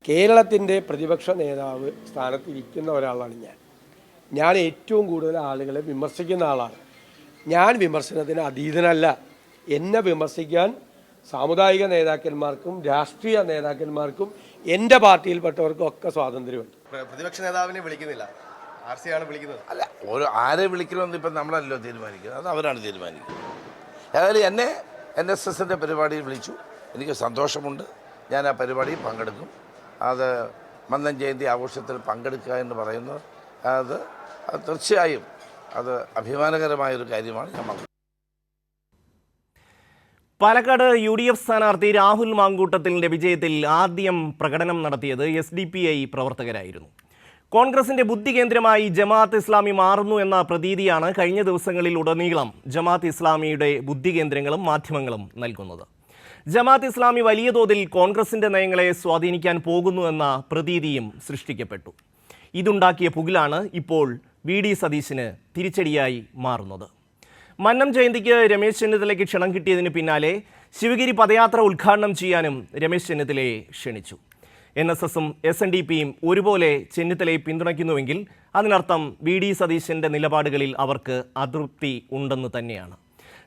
കേരളത്തിൻ്റെ പ്രതിപക്ഷ നേതാവ് സ്ഥാനത്തിരിക്കുന്ന ഒരാളാണ് ഞാൻ ഏറ്റവും കൂടുതൽ ആളുകളെ വിമർശിക്കുന്ന ആളാണ്. ഞാൻ വിമർശനത്തിന് അതീതനല്ല. എന്നെ വിമർശിക്കാൻ സാമുദായിക നേതാക്കന്മാർക്കും രാഷ്ട്രീയ നേതാക്കന്മാർക്കും എൻ്റെ പാർട്ടിയിൽപ്പെട്ടവർക്കും ഒക്കെ സ്വാതന്ത്ര്യമുണ്ട്. പ്രതിപക്ഷ നേതാവിനെ വിളിക്കുന്നില്ല, RC ആണ് വിളിക്കുന്നത്. അല്ല, ആരെ വിളിക്കണമെന്ന് ഇപ്പം നമ്മളല്ലോ തീരുമാനിക്കുന്നത്, അത് അവരാണ് തീരുമാനിക്കുന്നത്. ഏതായാലും എന്നെ NSSൻ്റെ പരിപാടിയിൽ വിളിച്ചു, എനിക്ക് സന്തോഷമുണ്ട്. ഞാൻ ആ പരിപാടിയിൽ പങ്കെടുക്കും. അത് മന്ദൻ ജയന്തി ആഘോഷത്തിൽ പങ്കെടുക്കുക എന്ന് പറയുന്നത് അത് തീർച്ചയായും അത് അഭിമാനകരമായൊരു കാര്യമാണ്. ഞാൻ പാലക്കാട് UDF സ്ഥാനാർത്ഥി രാഹുൽ മാങ്കൂട്ടത്തിലിൻ്റെ വിജയത്തിൽ ആദ്യം പ്രകടനം നടത്തിയത് SDPI പ്രവർത്തകരായിരുന്നു. കോൺഗ്രസിൻ്റെ ബുദ്ധി കേന്ദ്രമായി ജമാഅത്ത് ഇസ്ലാമി മാറുന്നു എന്ന പ്രതീതിയാണ് കഴിഞ്ഞ ദിവസങ്ങളിൽ ഉടനീളം ജമാഅത്ത് ഇസ്ലാമിയുടെ ബുദ്ധി കേന്ദ്രങ്ങളും മാധ്യമങ്ങളും നൽകുന്നത്. ജമാഅത്ത് ഇസ്ലാമി വലിയ തോതിൽ കോൺഗ്രസിൻ്റെ നയങ്ങളെ സ്വാധീനിക്കാൻ പോകുന്നു എന്ന പ്രതീതിയും സൃഷ്ടിക്കപ്പെട്ടു. ഇതുണ്ടാക്കിയ പുകിലാണ് ഇപ്പോൾ VD സതീശന് തിരിച്ചടിയായി മാറുന്നത്. മന്നം ജയന്തിക്ക് രമേശ് ചെന്നിത്തലയ്ക്ക് ക്ഷണം കിട്ടിയതിന് പിന്നാലെ ശിവഗിരി പദയാത്ര ഉദ്ഘാടനം ചെയ്യാനും രമേശ് ചെന്നിത്തലയെ ക്ഷണിച്ചു. NSSും SNDPയും ഒരുപോലെ ചെന്നിത്തലയെ പിന്തുണയ്ക്കുന്നുവെങ്കിൽ അതിനർത്ഥം VD സതീശൻ്റെ നിലപാടുകളിൽ അവർക്ക് അതൃപ്തി ഉണ്ടെന്ന് തന്നെയാണ്.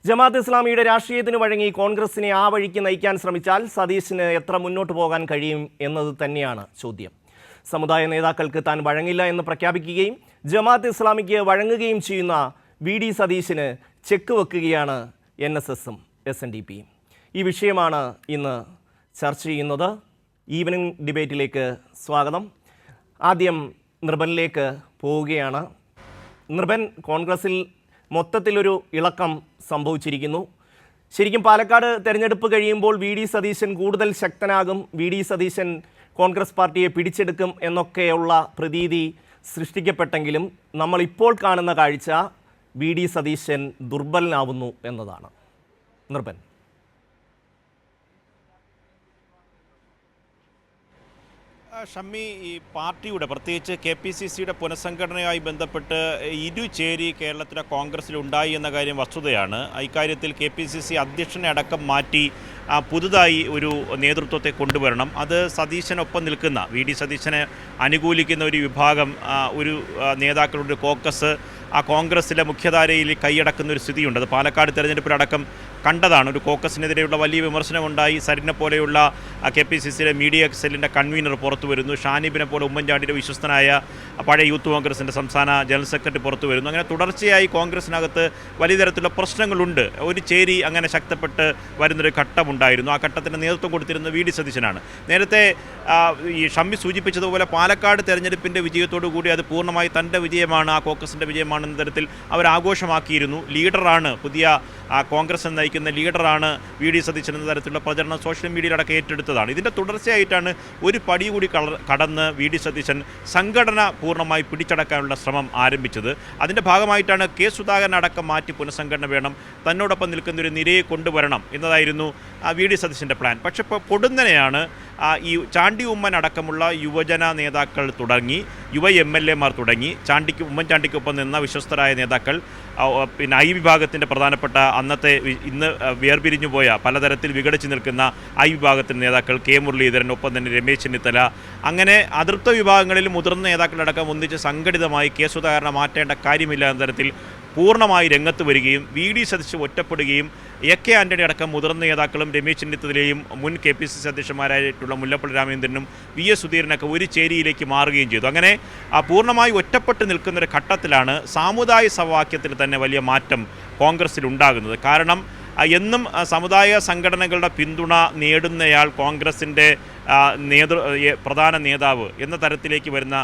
ജമാഅത്ത് ഇസ്ലാമിയുടെ രാഷ്ട്രീയത്തിന് വഴങ്ങി കോൺഗ്രസിനെ ആ വഴിക്ക് നയിക്കാൻ ശ്രമിച്ചാൽ സതീശന് എത്ര മുന്നോട്ട് പോകാൻ കഴിയും എന്നത് തന്നെയാണ് ചോദ്യം. സമുദായ നേതാക്കൾക്ക് താൻ വഴങ്ങില്ല എന്ന് പ്രഖ്യാപിക്കുകയും ജമാഅത്ത് ഇസ്ലാമിക്ക് വഴങ്ങുകയും ചെയ്യുന്ന VD സതീശന് ചെക്ക് വെക്കുകയാണ് NSSും SNDPയും. ഈ വിഷയമാണ് ഇന്ന് ചർച്ച ചെയ്യുന്നത്. ഈവനിംഗ് ഡിബേറ്റിലേക്ക് സ്വാഗതം. ആദ്യം നിർബനിലേക്ക് പോവുകയാണ്. നിർബൻ, കോൺഗ്രസിൽ മൊത്തത്തിലൊരു ഇളക്കം സംഭവിച്ചിരിക്കുന്നു. ശരിക്കും പാലക്കാട് തെരഞ്ഞെടുപ്പ് കഴിയുമ്പോൾ VD സതീശൻ കൂടുതൽ ശക്തനാകും, VD സതീശൻ കോൺഗ്രസ് പാർട്ടിയെ പിടിച്ചെടുക്കും എന്നൊക്കെയുള്ള പ്രതീതി സൃഷ്ടിക്കപ്പെട്ടെങ്കിലും നമ്മളിപ്പോൾ കാണുന്ന കാഴ്ച VD സതീശൻ ദുർബലനാവുന്നു എന്നതാണ്. നിർബൻ, ഷമ്മി, ഈ പാർട്ടിയുടെ പ്രത്യേകിച്ച് KPCCയുടെ പുനഃസംഘടനയുമായി ബന്ധപ്പെട്ട് ഇരുചേരി കേരളത്തിലെ കോൺഗ്രസ്സിലുണ്ടായി എന്ന കാര്യം വസ്തുതയാണ്. ഇക്കാര്യത്തിൽ KPCC അധ്യക്ഷനെ അടക്കം മാറ്റി പുതുതായി ഒരു നേതൃത്വത്തെ കൊണ്ടുവരണം. അത് സതീശനൊപ്പം നിൽക്കുന്ന VD സതീശനെ അനുകൂലിക്കുന്ന ഒരു വിഭാഗം ഒരു നേതാക്കളുടെ കോക്കസ് ആ കോൺഗ്രസ്സിലെ മുഖ്യധാരയിൽ കൈയടക്കുന്ന ഒരു സ്ഥിതിയുണ്ട്. അത് പാലക്കാട് തെരഞ്ഞെടുപ്പിലടക്കം കണ്ടതാണ്. ഒരു കോക്കസിനെതിരെയുള്ള വലിയ വിമർശനമുണ്ടായി. സരിനെ പോലെയുള്ള KPCCയിലെ മീഡിയ സെല്ലിൻ്റെ കൺവീനർ പുറത്തു വരുന്നു. ഷാനിബിനെ പോലെ ഉമ്മൻചാണ്ടിയുടെ വിശ്വസ്തനായ പഴയ യൂത്ത് കോൺഗ്രസിൻ്റെ സംസ്ഥാന ജനറൽ സെക്രട്ടറി പുറത്തു വരുന്നു. അങ്ങനെ തുടർച്ചയായി കോൺഗ്രസിനകത്ത് വലിയ തരത്തിലുള്ള പ്രശ്നങ്ങളുണ്ട്. ഒരു ചേരി അങ്ങനെ ശക്തപ്പെട്ട് വരുന്നൊരു ഘട്ടമുണ്ടായിരുന്നു. ആ ഘട്ടത്തിന് നേതൃത്വം കൊടുത്തിരുന്നത് VD സതീശനാണ്. നേരത്തെ ഈ ഷമ്മി സൂചിപ്പിച്ചതുപോലെ പാലക്കാട് തെരഞ്ഞെടുപ്പിൻ്റെ വിജയത്തോടു കൂടി അത് പൂർണ്ണമായി തൻ്റെ വിജയമാണ്, ആ കോൺഗ്രസിൻ്റെ വിജയമാണെന്ന തരത്തിൽ അവർ ആഘോഷമാക്കിയിരുന്നു. ലീഡറാണ്, പുതിയ കോൺഗ്രസ് നയിക്കുന്ന ലീഡറാണ് VD സതീശൻ എന്ന തരത്തിലുള്ള പ്രചരണം സോഷ്യൽ മീഡിയയിലടക്കം ഏറ്റെടുത്തതാണ്. ഇതിൻ്റെ തുടർച്ചയായിട്ടാണ് ഒരു പടി കൂടി കടന്ന് VD സതീശൻ സംഘടന പൂർണ്ണമായി പിടിച്ചടക്കാനുള്ള ശ്രമം ആരംഭിച്ചത്. അതിൻ്റെ ഭാഗമായിട്ടാണ് K സുധാകരൻ അടക്കം മാറ്റി പുനഃസംഘടന വേണം, തന്നോടൊപ്പം നിൽക്കുന്ന ഒരു നിരയെ കൊണ്ടുവരണം എന്നതായിരുന്നു VD സതീശൻ്റെ പ്ലാൻ. പക്ഷെ ഇപ്പോൾ പൊടുന്നനെയാണ് ഈ ചാണ്ടി ഉമ്മൻ അടക്കമുള്ള യുവജന നേതാക്കൾ തുടങ്ങി, യുവ MLA മാർ തുടങ്ങി, ഉമ്മൻചാണ്ടിക്കൊപ്പം നിന്ന വിശ്വസ്തരായ നേതാക്കൾ, പിന്നെ I വിഭാഗത്തിൻ്റെ പ്രധാനപ്പെട്ട അന്നത്തെ ഇന്ന് വേർപിരിഞ്ഞു പോയ പലതരത്തിൽ വിഘടിച്ച് നിൽക്കുന്ന I വിഭാഗത്തിൻ്റെ നേതാക്കൾ K മുരളീധരൻ, ഒപ്പം തന്നെ രമേശ് ചെന്നിത്തല, അങ്ങനെ അതിർത്ത വിഭാഗങ്ങളിൽ മുതിർന്ന നേതാക്കളടക്കം ഒന്നിച്ച് സംഘടിതമായി K സുധാകരനെ മാറ്റേണ്ട കാര്യമില്ല എന്ന തരത്തിൽ പൂർണ്ണമായി രംഗത്ത് വരികയും VD സതീശൻ ഒറ്റപ്പെടുകയും AK ആൻ്റണി അടക്കം മുതിർന്ന നേതാക്കളും രമേശ് ചെന്നിത്തലയും മുൻ KPCC അധ്യക്ഷന്മാരായിട്ടുള്ള മുല്ലപ്പള്ളി രാമചന്ദ്രനും VS സുധീരനൊക്കെ ഒരു ചേരിയിലേക്ക് മാറുകയും ചെയ്തു. അങ്ങനെ പൂർണ്ണമായി ഒറ്റപ്പെട്ട് നിൽക്കുന്നൊരു ഘട്ടത്തിലാണ് സാമുദായിക സമവാക്യത്തിൽ തന്നെ വലിയ മാറ്റം കോൺഗ്രസ്സിൽ ഉണ്ടാകുന്നത്. കാരണം എന്നും സമുദായ സംഘടനകളുടെ പിന്തുണ നേടുന്നയാൾ കോൺഗ്രസിൻ്റെ പ്രധാന നേതാവ് എന്ന തരത്തിലേക്ക് വരുന്ന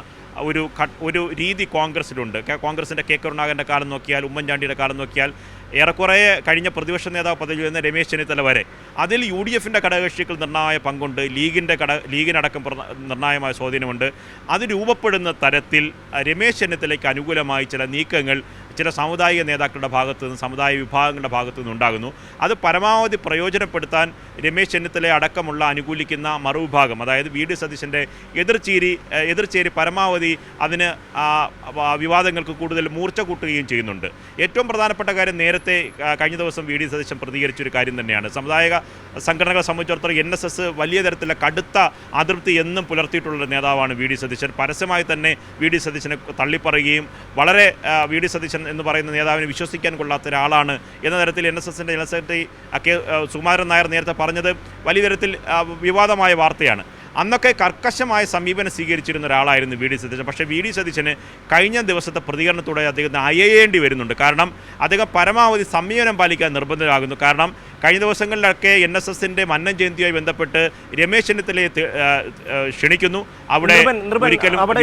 ഒരു രീതി കോൺഗ്രസ്സിലുണ്ട്. കോൺഗ്രസിൻ്റെ K കരുണാകരൻ്റെ കാലം നോക്കിയാൽ, ഉമ്മൻചാണ്ടിയുടെ കാലം നോക്കിയാൽ, ഏറെക്കുറെ കഴിഞ്ഞ പ്രതിപക്ഷ നേതാവ് പദവി വരുന്ന രമേശ് ചെന്നിത്തല വരെ അതിൽ UDFൻ്റെ ഘടകകക്ഷികൾ നിർണായക പങ്കുണ്ട്, ലീഗിനടക്കം നിർണായകമായ സ്വാധീനമുണ്ട്. അത് രൂപപ്പെടുന്ന തരത്തിൽ രമേശ് ചെന്നിത്തലയ്ക്ക് അനുകൂലമായി ചില നീക്കങ്ങൾ ചില സാമുദായിക നേതാക്കളുടെ ഭാഗത്തു നിന്ന്, സമുദായ വിഭാഗങ്ങളുടെ ഭാഗത്തു നിന്ന് ഉണ്ടാകുന്നു. അത് പരമാവധി പ്രയോജനപ്പെടുത്താൻ രമേശ് ചെന്നിത്തല അടക്കമുള്ള അനുകൂലിക്കുന്ന മറുവിഭാഗം, അതായത് വി ഡി സതീശൻ്റെ എതിർചേരി പരമാവധി അതിന് വിവാദങ്ങൾക്ക് കൂടുതൽ മൂർച്ച കൂട്ടുകയും ചെയ്യുന്നുണ്ട്. ഏറ്റവും പ്രധാനപ്പെട്ട കാര്യം, നേരത്തെ കഴിഞ്ഞ ദിവസം വി ഡി സതീശൻ പ്രതികരിച്ചൊരു കാര്യം തന്നെയാണ്. സമുദായിക സംഘടനകളെ സംബന്ധിച്ചിടത്തോളം NSS വലിയ തരത്തിലുള്ള കടുത്ത അതൃപ്തി എന്നും പുലർത്തിയിട്ടുള്ള നേതാവാണ് വി ഡി സതീശൻ. പരസ്യമായി തന്നെ വി ഡി സതീശനെ തള്ളിപ്പറയുകയും വളരെ വി ഡി സതീശൻ എന്ന് പറയുന്ന നേതാവിനെ വിശ്വസിക്കാൻ കൊള്ളാത്ത ഒരാളാണ് എന്ന തരത്തിൽ NSSൻ്റെ ജനറൽ സെക്രട്ടറി സുകുമാരൻ നായർ നേരത്തെ പറഞ്ഞത് വലിയ തരത്തിൽ വിവാദമായ വാർത്തയാണ്. അന്നൊക്കെ കർക്കശമായ സമീപനം സ്വീകരിച്ചിരുന്ന ഒരാളായിരുന്നു വി ഡി സതീശൻ. പക്ഷേ വി ഡി സതീശന് കഴിഞ്ഞ ദിവസത്തെ പ്രതികരണത്തോടെ അദ്ദേഹത്തിന് അയയേണ്ടി വരുന്നുണ്ട്. കാരണം അദ്ദേഹം പരമാവധി സംയമനം പാലിക്കാൻ നിർബന്ധരാകുന്നു. കാരണം കഴിഞ്ഞ ദിവസങ്ങളിലൊക്കെ NSSൻ്റെ മന്നം ജയന്തിയുമായി ബന്ധപ്പെട്ട് രമേശ് ചെന്നിത്തലയെ ക്ഷണിക്കുന്നു. അവിടെ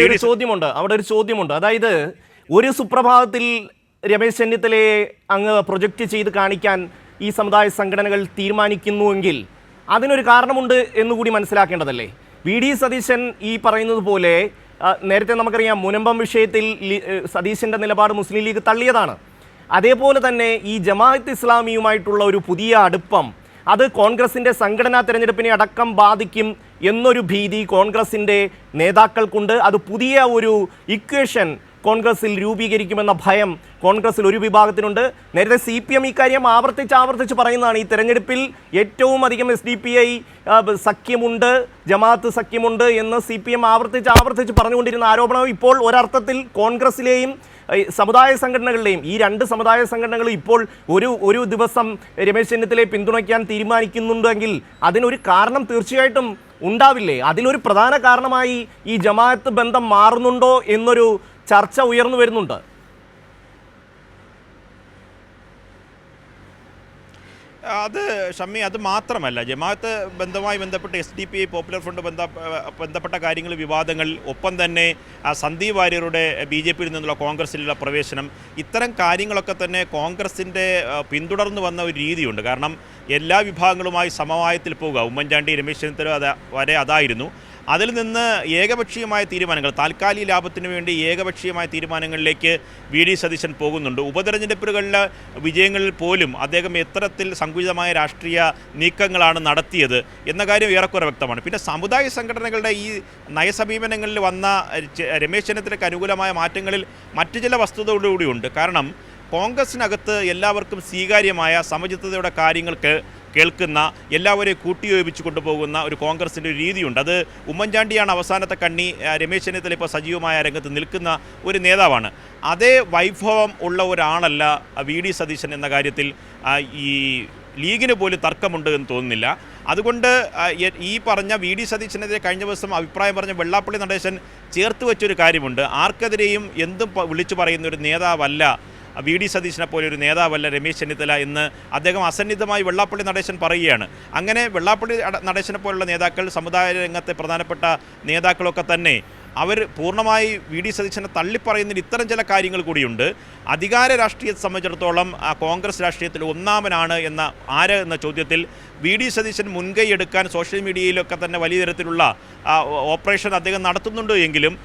ഒരു ചോദ്യമുണ്ട്. അതായത് ഒരു സുപ്രഭാതത്തിൽ രമേശ് ചെന്നിത്തലയെ അങ്ങ് പ്രൊജക്റ്റ് ചെയ്ത് കാണിക്കാൻ ഈ സമുദായ സംഘടനകൾ തീരുമാനിക്കുന്നുവെങ്കിൽ അതിനൊരു കാരണമുണ്ട് എന്നുകൂടി മനസ്സിലാക്കേണ്ടതല്ലേ? വി ഡി സതീശൻ ഈ പറയുന്നത് പോലെ നേരത്തെ നമുക്കറിയാം, മുനമ്പം വിഷയത്തിൽ സതീശൻ്റെ നിലപാട് മുസ്ലിം ലീഗ് തള്ളിയതാണ്. അതേപോലെ തന്നെ ഈ ജമാഅത്ത് ഇസ്ലാമിയുമായിട്ടുള്ള ഒരു പുതിയ അടുപ്പം അത് കോൺഗ്രസിൻ്റെ സംഘടനാ തെരഞ്ഞെടുപ്പിനെ അടക്കം ബാധിക്കും എന്നൊരു ഭീതി കോൺഗ്രസിൻ്റെ നേതാക്കൾക്കുണ്ട്. അത് പുതിയ ഒരു ഇക്വേഷൻ കോൺഗ്രസിൽ രൂപീകരിക്കുമെന്ന ഭയം കോൺഗ്രസിൽ ഒരു വിഭാഗത്തിനുണ്ട്. നേരത്തെ CPM ഇക്കാര്യം ആവർത്തിച്ച് പറയുന്നതാണ്. ഈ തെരഞ്ഞെടുപ്പിൽ ഏറ്റവും അധികം SDPI സഖ്യമുണ്ട്, ജമാഅത്ത് സഖ്യമുണ്ട് എന്ന് CPM ആവർത്തിച്ച് പറഞ്ഞുകൊണ്ടിരുന്ന ആരോപണം ഇപ്പോൾ ഒരർത്ഥത്തിൽ കോൺഗ്രസിലെയും സമുദായ സംഘടനകളുടെയും, ഈ രണ്ട് സമുദായ സംഘടനകളും ഇപ്പോൾ ഒരു ദിവസം രമേശ് ചെന്നിത്തലയെ പിന്തുണയ്ക്കാൻ തീരുമാനിക്കുന്നുണ്ടെങ്കിൽ അതിനൊരു കാരണം തീർച്ചയായിട്ടും ഉണ്ടാവില്ലേ? അതിലൊരു പ്രധാന കാരണമായി ഈ ജമാഅത്ത് ബന്ധം മാറുന്നുണ്ടോ എന്നൊരു ചർച്ച ഉയർന്നു വരുന്നുണ്ട്. അത് ഷമ്മി, അത് മാത്രമല്ല, ജമാഅത്ത് ബന്ധവുമായി ബന്ധപ്പെട്ട് SDPI പോപ്പുലർ ഫ്രണ്ട് ബന്ധപ്പെട്ട കാര്യങ്ങൾ, വിവാദങ്ങൾ, ഒപ്പം തന്നെ സന്ദീപ് വാര്യരുടെ BJPയിൽ നിന്നുള്ള കോൺഗ്രസിലുള്ള പ്രവേശനം, ഇത്തരം കാര്യങ്ങളൊക്കെ തന്നെ കോൺഗ്രസിൻ്റെ പിന്തുടർന്നു വന്ന ഒരു രീതിയുണ്ട്. കാരണം എല്ലാ വിഭാഗങ്ങളുമായി സമവായത്തിൽ പോവുക, ഉമ്മൻചാണ്ടി, രമേശ് ചെന്നിത്തല വരെ അതായിരുന്നു. അതിൽ നിന്ന് ഏകപക്ഷീയമായ തീരുമാനങ്ങൾ, താൽക്കാലിക ലാഭത്തിന് വേണ്ടി ഏകപക്ഷീയമായ തീരുമാനങ്ങളിലേക്ക് വി ഡി സതീശൻ പോകുന്നുണ്ട്. ഉപതെരഞ്ഞെടുപ്പുകളിലെ വിജയങ്ങളിൽ പോലും അദ്ദേഹം എത്തരത്തിൽ സങ്കുചിതമായ രാഷ്ട്രീയ നീക്കങ്ങളാണ് നടത്തിയത് എന്ന കാര്യം ഏറെക്കുറെ വ്യക്തമാണ്. പിന്നെ സമുദായ സംഘടനകളുടെ ഈ നയസമീപനങ്ങളിൽ വന്ന രമേശ് ചെന്നിത്തലയ്ക്ക് അനുകൂലമായ മാറ്റങ്ങളിൽ മറ്റു ചില വസ്തുതകളൂടിയുണ്ട്. കാരണം കോൺഗ്രസിനകത്ത് എല്ലാവർക്കും സ്വീകാര്യമായ സമചിത്തതയുടെ കാര്യങ്ങൾക്ക് കേൾക്കുന്ന, എല്ലാവരെയും കൂട്ടിയോജിപ്പിച്ച് കൊണ്ടുപോകുന്ന ഒരു കോൺഗ്രസിൻ്റെ ഒരു രീതിയുണ്ട്. അത് ഉമ്മൻചാണ്ടിയാണ് അവസാനത്തെ കണ്ണി. രമേശ് ചെന്നിത്തല ഇപ്പോൾ സജീവമായ രംഗത്ത് നിൽക്കുന്ന ഒരു നേതാവാണ്. അതേ വൈഭവം ഉള്ള ഒരാളല്ല വി ഡി സതീശൻ എന്ന കാര്യത്തിൽ ഈ ലീഗിന് പോലും തർക്കമുണ്ട് എന്ന് തോന്നുന്നില്ല. അതുകൊണ്ട് ഈ പറഞ്ഞ വി ഡി സതീശനെതിരെ കഴിഞ്ഞ ദിവസം അഭിപ്രായം പറഞ്ഞ വെള്ളാപ്പള്ളി നടേശൻ ചേർത്ത് വെച്ചൊരു കാര്യമുണ്ട്. ആർക്കെതിരെയും എന്തും വിളിച്ചു പറയുന്ന ഒരു നേതാവല്ല വി ഡി സതീശനെ പോലെ ഒരു നേതാവല്ല രമേശ് ചെന്നിത്തല എന്ന് അദ്ദേഹം അസന്നിഗ്ധമായി വെള്ളാപ്പള്ളി നടേശൻ പറയുകയാണ്. അങ്ങനെ വെള്ളാപ്പള്ളി നടേശനെ പോലുള്ള നേതാക്കൾ, സമുദായ രംഗത്തെ പ്രധാനപ്പെട്ട നേതാക്കളൊക്കെ തന്നെ അവർ പൂർണ്ണമായി വി ഡി സതീശനെ തള്ളിപ്പറയുന്നതിന് ഇത്തരം ചില കാര്യങ്ങൾ കൂടിയുണ്ട്. അധികാര രാഷ്ട്രീയത്തെ സംബന്ധിച്ചിടത്തോളം കോൺഗ്രസ് രാഷ്ട്രീയത്തിൽ ഒന്നാമനാണ് എന്ന ചോദ്യത്തിൽ വി ഡി സതീശൻ മുൻകൈ എടുക്കാൻ സോഷ്യൽ മീഡിയയിലൊക്കെ തന്നെ വലിയ തരത്തിലുള്ള ഓപ്പറേഷൻ അദ്ദേഹം നടത്തുന്നുണ്ട്. എങ്കിലും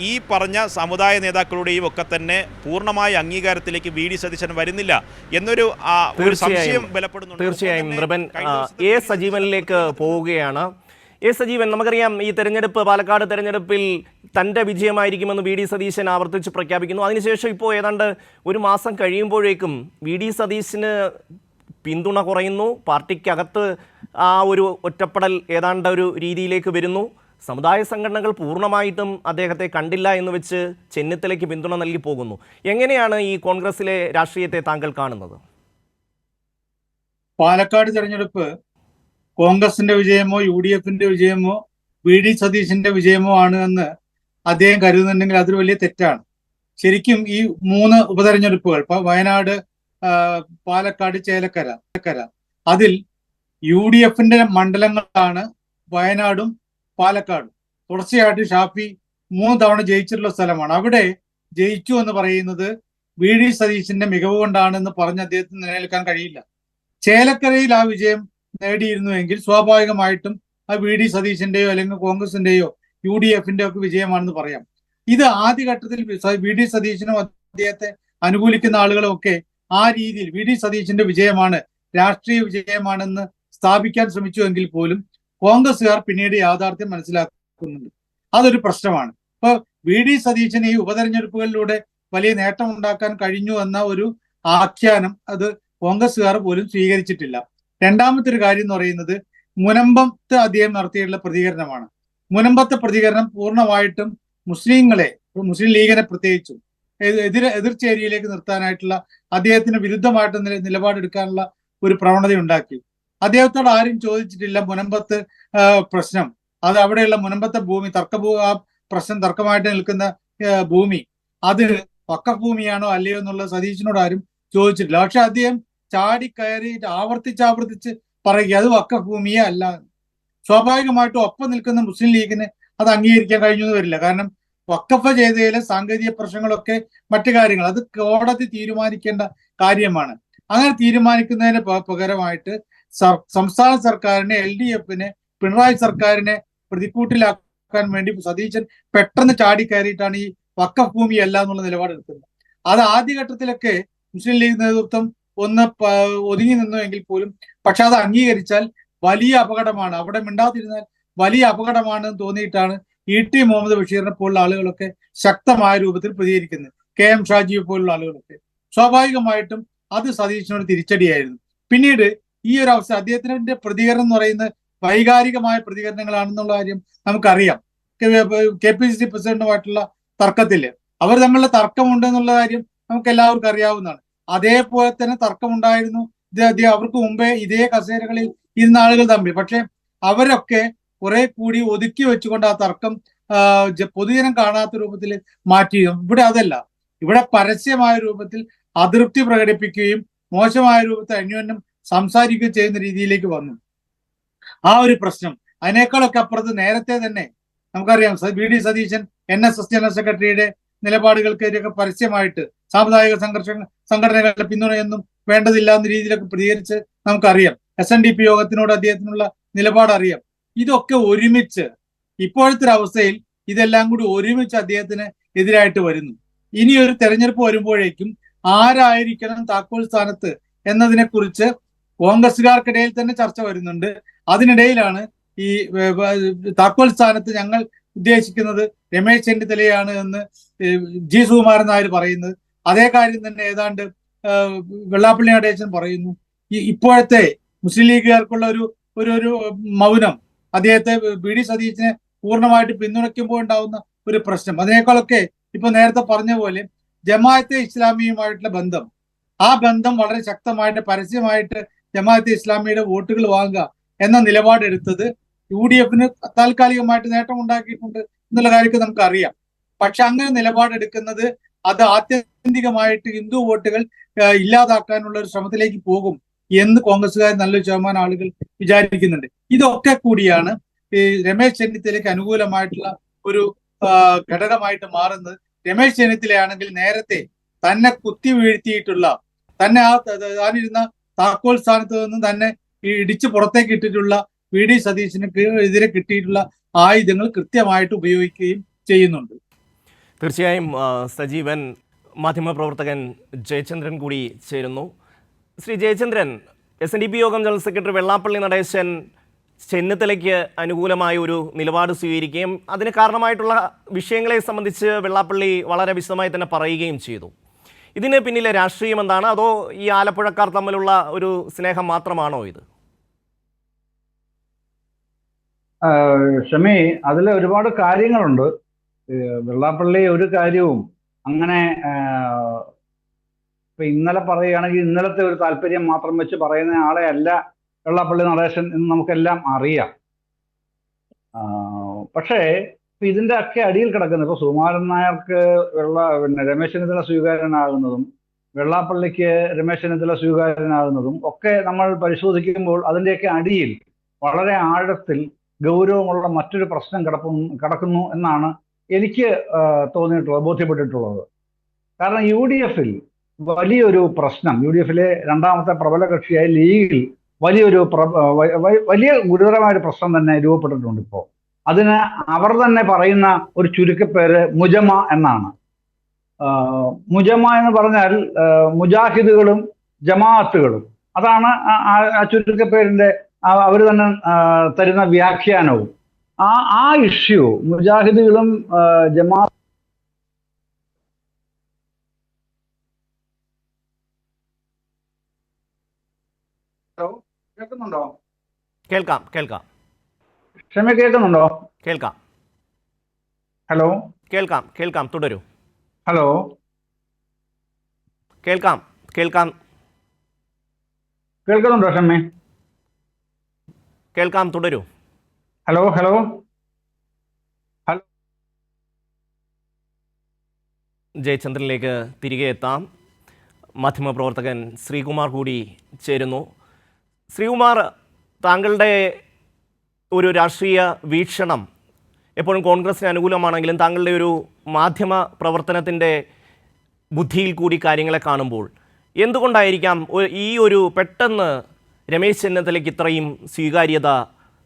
ഈ പറഞ്ഞ സമുദായ നേതാക്കളുടെയും ഒക്കെ തന്നെ പൂർണ്ണമായ അംഗീകാരത്തിലേക്ക് വി ഡി സതീശൻ വരുന്നില്ല എന്നൊരു സംശയം ബലപ്പെടുന്നുണ്ട്. തീർച്ചയായും നൃപൻ എ സജീവനിലേക്ക് പോവുകയാണ്. സജീവൻ, നമുക്കറിയാം ഈ തെരഞ്ഞെടുപ്പ്, പാലക്കാട് തെരഞ്ഞെടുപ്പിൽ തൻ്റെ വിജയമായിരിക്കുമെന്ന് വി ഡി സതീശൻ ആവർത്തിച്ച് പ്രഖ്യാപിക്കുന്നു. അതിനുശേഷം ഇപ്പോൾ ഏതാണ്ട് ഒരു മാസം കഴിയുമ്പോഴേക്കും വി ഡി സതീശന് പിന്തുണ കുറയുന്നു. പാർട്ടിക്കകത്ത് ആ ഒരു ഒറ്റപ്പെടൽ ഏതാണ്ട് ഒരു രീതിയിലേക്ക് വരുന്നു. സമുദായ സംഘടനകൾ പൂർണ്ണമായിട്ടും അദ്ദേഹത്തെ കണ്ടില്ല എന്ന് വെച്ച് ചെന്നിത്തലയ്ക്ക് പിന്തുണ നൽകി പോകുന്നു. എങ്ങനെയാണ് ഈ കോൺഗ്രസിലെ രാഷ്ട്രീയത്തെ താങ്കൾ കാണുന്നത്? പാലക്കാട് തെരഞ്ഞെടുപ്പ് കോൺഗ്രസിന്റെ വിജയമോ UDFന്റെ വിജയമോ വി ഡി സതീശന്റെ വിജയമോ ആണ് എന്ന് അദ്ദേഹം കരുതുന്നുണ്ടെങ്കിൽ അതൊരു വലിയ തെറ്റാണ്. ശരിക്കും ഈ 3 ഉപതെരഞ്ഞെടുപ്പുകൾ, വയനാട്, പാലക്കാട്, ചേലക്കര, അതിൽ UDFന്റെ മണ്ഡലങ്ങളാണ് വയനാടും പാലക്കാടും. തുടർച്ചയായിട്ട് ഷാഫി 3 തവണ ജയിച്ചിട്ടുള്ള സ്ഥലമാണ്. അവിടെ ജയിച്ചു എന്ന് പറയുന്നത് വി ഡി സതീശന്റെ മികവ് കൊണ്ടാണെന്ന് പറഞ്ഞ് അദ്ദേഹത്തിന് നിലനിൽക്കാൻ കഴിയില്ല. ചേലക്കരയിൽ ആ വിജയം നേടിയിരുന്നുവെങ്കിൽ സ്വാഭാവികമായിട്ടും ആ വി ഡി സതീശന്റെയോ അല്ലെങ്കിൽ കോൺഗ്രസിന്റെയോ UDFന്റെ ഒക്കെ വിജയമാണെന്ന് പറയാം. ഇത് ആദ്യഘട്ടത്തിൽ വി ഡി സതീശനും അദ്ദേഹത്തെ അനുകൂലിക്കുന്ന ആളുകളും ഒക്കെ ആ രീതിയിൽ വി ഡി സതീശന്റെ വിജയമാണ്, രാഷ്ട്രീയ വിജയമാണെന്ന് സ്ഥാപിക്കാൻ ശ്രമിച്ചുവെങ്കിൽ പോലും കോൺഗ്രസ്സുകാർ പിന്നീട് യാഥാർത്ഥ്യം മനസ്സിലാക്കുന്നുണ്ട്. അതൊരു പ്രശ്നമാണ്. ഇപ്പൊ വി ഡി സതീശന് ഈ ഉപതെരഞ്ഞെടുപ്പുകളിലൂടെ വലിയ നേട്ടം ഉണ്ടാക്കാൻ കഴിഞ്ഞു എന്ന ഒരു ആഖ്യാനം അത് കോൺഗ്രസ്സുകാർ പോലും സ്വീകരിച്ചിട്ടില്ല. രണ്ടാമത്തെ ഒരു കാര്യം എന്ന് പറയുന്നത് മുനമ്പത്ത് അദ്ദേഹം നടത്തിയിട്ടുള്ള പ്രതികരണമാണ്. മുനമ്പത്തെ പ്രതികരണം പൂർണ്ണമായിട്ടും മുസ്ലിങ്ങളെ, മുസ്ലിം ലീഗിനെ പ്രത്യേകിച്ചും എതിർചേരിയിലേക്ക് നിർത്താനായിട്ടുള്ള അദ്ദേഹത്തിന് വിരുദ്ധമായിട്ട് നിലപാടെടുക്കാനുള്ള ഒരു പ്രവണത ഉണ്ടാക്കി. അദ്ദേഹത്തോട് ആരും ചോദിച്ചിട്ടില്ല മുനമ്പത്ത് പ്രശ്നം, അത് അവിടെയുള്ള മുനമ്പത്തെ ഭൂമി ആ പ്രശ്നം തർക്കമായിട്ട് നിൽക്കുന്ന ഭൂമി അത് വഖഫ് ഭൂമിയാണോ അല്ലയോ എന്നുള്ള സതീശനോട് ആരും ചോദിച്ചിട്ടില്ല. പക്ഷെ അദ്ദേഹം ചാടിക്കയറിയിട്ട് ആവർത്തിച്ച് പറയുക അത് വഖഫ് ഭൂമിയേ അല്ല. സ്വാഭാവികമായിട്ടും ഒപ്പം നിൽക്കുന്ന മുസ്ലിം ലീഗിന് അത് അംഗീകരിക്കാൻ കഴിഞ്ഞു എന്ന് വരില്ല. കാരണം വഖഫ് ചെയ്തതിലെ സാങ്കേതിക പ്രശ്നങ്ങളൊക്കെ മറ്റു കാര്യങ്ങൾ അത് കോടതി തീരുമാനിക്കേണ്ട കാര്യമാണ്. അങ്ങനെ തീരുമാനിക്കുന്നതിന് പകരമായിട്ട് സംസ്ഥാന സർക്കാരിനെ, LDF-നെ, പിണറായി സർക്കാരിനെ പ്രതിക്കൂട്ടിലാക്കാൻ വേണ്ടി സതീശൻ പെട്ടെന്ന് ചാടിക്കയറിയിട്ടാണ് ഈ വഖഫ് ഭൂമി അല്ല എന്നുള്ള നിലപാടെടുക്കുന്നത്. അത് ആദ്യഘട്ടത്തിലൊക്കെ മുസ്ലിം ലീഗ് നേതൃത്വം ഒന്ന് ഒതുങ്ങി നിന്നു എങ്കിൽ പോലും പക്ഷെ അത് അംഗീകരിച്ചാൽ വലിയ അപകടമാണ്, അവിടെ മിണ്ടാതിരുന്നാൽ വലിയ അപകടമാണെന്ന് തോന്നിയിട്ടാണ് E.T. മുഹമ്മദ് ബഷീറിനെ പോലുള്ള ആളുകളൊക്കെ ശക്തമായ രൂപത്തിൽ പ്രതികരിക്കുന്നത്. KM ഷാജിയെ പോലുള്ള ആളുകളൊക്കെ സ്വാഭാവികമായിട്ടും അത് സതീശനോട് തിരിച്ചടിയായിരുന്നു. പിന്നീട് ഈ ഒരു അവസ്ഥ അദ്ദേഹത്തിന്റെ പ്രതികരണം എന്ന് പറയുന്നത് വൈകാരികമായ പ്രതികരണങ്ങളാണെന്നുള്ള കാര്യം നമുക്കറിയാം. KPCC പ്രസിഡന്റുമായിട്ടുള്ള തർക്കത്തില് അവർ തമ്മിലുള്ള തർക്കമുണ്ട് എന്നുള്ള കാര്യം നമുക്ക് എല്ലാവർക്കും അറിയാവുന്നതാണ്. അതേപോലെ തന്നെ തർക്കമുണ്ടായിരുന്നു അവർക്ക് മുമ്പേ ഇതേ കസേരകളിൽ ഇരുന്ന ആളുകൾ തമ്മിൽ. പക്ഷെ അവരൊക്കെ കുറെ കൂടി ഒതുക്കി വെച്ചുകൊണ്ട് ആ തർക്കം പൊതുജനം കാണാത്ത രൂപത്തിൽ മാറ്റി. ഇവിടെ അതല്ല, ഇവിടെ പരസ്യമായ രൂപത്തിൽ അതൃപ്തി പ്രകടിപ്പിക്കുകയും മോശമായ രൂപത്തിൽ അന്യോന്യം സംസാരിക്കുകയും ചെയ്യുന്ന രീതിയിലേക്ക് വന്നു. ആ ഒരു പ്രശ്നം അതിനേക്കാളൊക്കെ അപ്പുറത്ത് നേരത്തെ തന്നെ നമുക്കറിയാം വി.ഡി. സതീശൻ NSS ജനറൽ സെക്രട്ടറിയുടെ നിലപാടുകൾക്കെതിരെയൊക്കെ പരസ്യമായിട്ട് സാമുദായിക സംഘടനകളുടെ പിന്തുണയൊന്നും വേണ്ടതില്ല എന്ന രീതിയിലൊക്കെ പ്രതികരിച്ച് നമുക്കറിയാം. SNDP യോഗത്തിനോട് അദ്ദേഹത്തിനുള്ള നിലപാട് അറിയാം. ഇതൊക്കെ ഒരുമിച്ച് ഇപ്പോഴത്തെ ഒരു അവസ്ഥയിൽ ഇതെല്ലാം കൂടി ഒരുമിച്ച് അദ്ദേഹത്തിന് എതിരായിട്ട് വരുന്നു. ഇനി ഒരു തെരഞ്ഞെടുപ്പ് വരുമ്പോഴേക്കും ആരായിരിക്കണം താക്കോൽ സ്ഥാനത്ത് എന്നതിനെ കുറിച്ച് കോൺഗ്രസുകാർക്കിടയിൽ തന്നെ ചർച്ച വരുന്നുണ്ട്. അതിനിടയിലാണ് ഈ താക്കോൽ സ്ഥാനത്ത് ഞങ്ങൾ ഉദ്ദേശിക്കുന്നത് രമേശ് ചെന്നിത്തലയാണ് എന്ന് G. സുകുമാരൻ നായർ പറയുന്നത്. അതേ കാര്യം തന്നെ ഏതാണ്ട് വെള്ളാപ്പള്ളി നടേശൻ പറയുന്നു. ഇപ്പോഴത്തെ മുസ്ലിം ലീഗുകാർക്കുള്ള ഒരു മൗനം അദ്ദേഹത്തെ വി.ഡി. സതീശനെ പൂർണ്ണമായിട്ട് പിന്തുണയ്ക്കുമ്പോൾ ഉണ്ടാവുന്ന ഒരു പ്രശ്നം. അതിനേക്കാളൊക്കെ ഇപ്പൊ നേരത്തെ പറഞ്ഞ പോലെ ജമാഅത്തെ ഇസ്ലാമിയുമായിട്ടുള്ള ബന്ധം, ആ ബന്ധം വളരെ ശക്തമായിട്ട് പരസ്യമായിട്ട് ജമാഅത്തെ ഇസ്ലാമിയുടെ വോട്ടുകൾ വാങ്ങുക എന്ന നിലപാടെടുത്തത് UDF-ന് താൽക്കാലികമായിട്ട് നേട്ടം ഉണ്ടാക്കിയിട്ടുണ്ട് എന്നുള്ള കാര്യമൊക്കെ നമുക്ക് അറിയാം. പക്ഷെ അങ്ങനെ നിലപാടെടുക്കുന്നത് അത് ആത്യന്തികമായിട്ട് ഹിന്ദു വോട്ടുകൾ ഇല്ലാതാക്കാനുള്ള ഒരു ശ്രമത്തിലേക്ക് പോകും എന്ന് കോൺഗ്രസ്സുകാർ നല്ലൊരു ശതമാനം ആളുകൾ വിചാരിക്കുന്നുണ്ട്. ഇതൊക്കെ കൂടിയാണ് ഈ രമേശ് ചെന്നിത്തലയ്ക്ക് അനുകൂലമായിട്ടുള്ള ഒരു ഘടകമായിട്ട് മാറുന്നത്. രമേശ് ചെന്നിത്തലയാണെങ്കിൽ നേരത്തെ തന്നെ കുത്തി വീഴ്ത്തിയിട്ടുള്ള, തന്നെ താനിരുന്ന താക്കോൽ സ്ഥാനത്ത് നിന്ന് തന്നെ ഇടിച്ച് പുറത്തേക്ക് ഇട്ടിട്ടുള്ള വി.ഡി. സതീശന് എതിരെ കിട്ടിയിട്ടുള്ള ആയുധങ്ങൾ കൃത്യമായിട്ട് ഉപയോഗിക്കുകയും ചെയ്യുന്നുണ്ട്. തീർച്ചയായും സജീവൻ, മാധ്യമപ്രവർത്തകൻ ജയചന്ദ്രൻ കൂടി ചേരുന്നു. ശ്രീ ജയചന്ദ്രൻ, SNDP യോഗം ജനറൽ സെക്രട്ടറി വെള്ളാപ്പള്ളി നടേശൻ ചെന്നിത്തലയ്ക്ക് അനുകൂലമായ ഒരു നിലപാട് സ്വീകരിക്കുകയും അതിന് കാരണമായിട്ടുള്ള വിഷയങ്ങളെ സംബന്ധിച്ച് വെള്ളാപ്പള്ളി വളരെ വിശദമായി തന്നെ പറയുകയും ചെയ്തു. ഇതിന് പിന്നിലെ രാഷ്ട്രീയം എന്താണ്? അതോ ഈ ആലപ്പുഴക്കാർ തമ്മിലുള്ള ഒരു സ്നേഹം മാത്രമാണോ ഇത്? ഷമി, അതിൽ ഒരുപാട് കാര്യങ്ങളുണ്ട്. വെള്ളാപ്പള്ളി ഒരു കാര്യവും അങ്ങനെ ഇപ്പൊ ഇന്നലെ പറയുകയാണെങ്കിൽ ഇന്നലത്തെ ഒരു താല്പര്യം മാത്രം വെച്ച് പറയുന്ന ആളെ അല്ല വെള്ളാപ്പള്ളി നടേശൻ എന്ന് നമുക്കെല്ലാം അറിയാം. പക്ഷേ ഇപ്പൊ ഇതിന്റെ ഒക്കെ അടിയിൽ കിടക്കുന്നത് ഇപ്പൊ സുകുമാരൻ നായർക്ക് രമേശ് ചെന്നിത്തല സ്വീകാര്യനാകുന്നതും വെള്ളാപ്പള്ളിക്ക് രമേശ് ചെന്നിത്തല സ്വീകാര്യനാകുന്നതും ഒക്കെ നമ്മൾ പരിശോധിക്കുമ്പോൾ അതിന്റെയൊക്കെ അടിയിൽ വളരെ ആഴത്തിൽ ഗൗരവമുള്ള മറ്റൊരു പ്രശ്നം കിടക്കുന്നു എന്നാണ് എനിക്ക് ബോധ്യപ്പെട്ടിട്ടുള്ളത്. കാരണം UDF-ൽ വലിയൊരു പ്രശ്നം, UDF-ലെ രണ്ടാമത്തെ പ്രബല കക്ഷിയായ ലീഗിൽ വലിയ ഗുരുതരമായ ഒരു പ്രശ്നം തന്നെ രൂപപ്പെട്ടിട്ടുണ്ട്. ഇപ്പോൾ അതിന് അവർ തന്നെ പറയുന്ന ഒരു ചുരുക്കപ്പേര് മുജമ എന്നാണ്. മുജമ എന്ന് പറഞ്ഞാൽ മുജാഹിദുകളും ജമാഅത്തുകളും. അതാണ് ആ ചുരുക്കപ്പേരിന്റെ അവർ തന്നെ തരുന്ന വ്യാഖ്യാനവും. ആ ഇഷ്യൂ മുജാഹിദുകളും ജമാഅത്ത് കേൾക്കുന്നുണ്ടോ? കേൾക്കാം കേൾക്കാം ക്ഷമ കേൾക്കുന്നുണ്ടോ? കേൾക്കാം ഹലോ കേൾക്കാം കേൾക്കാം തുടരൂ. ഹലോ കേൾക്കാം കേൾക്കാം കേൾക്കുന്നുണ്ടോ ക്ഷമേ? കേൾക്കാം തുടരൂ. ഹലോ ഹലോ ജയചന്ദ്രനിലേക്ക് തിരികെ എത്താം. മാധ്യമപ്രവർത്തകൻ ശ്രീകുമാർ കൂടി ചേരുന്നു. ശ്രീകുമാർ, താങ്കളുടെ ഒരു രാഷ്ട്രീയ വീക്ഷണം എപ്പോഴും കോൺഗ്രസിന് അനുകൂലമാണെങ്കിലും താങ്കളുടെ ഒരു മാധ്യമ പ്രവർത്തനത്തിൻ്റെ ബുദ്ധിയിൽ കൂടി കാര്യങ്ങളെ കാണുമ്പോൾ എന്തുകൊണ്ടായിരിക്കാം ഈ ഒരു പെട്ടെന്ന് രമേശ് ചെന്നിത്തലയ്ക്ക് ഇത്രയും സ്വീകാര്യത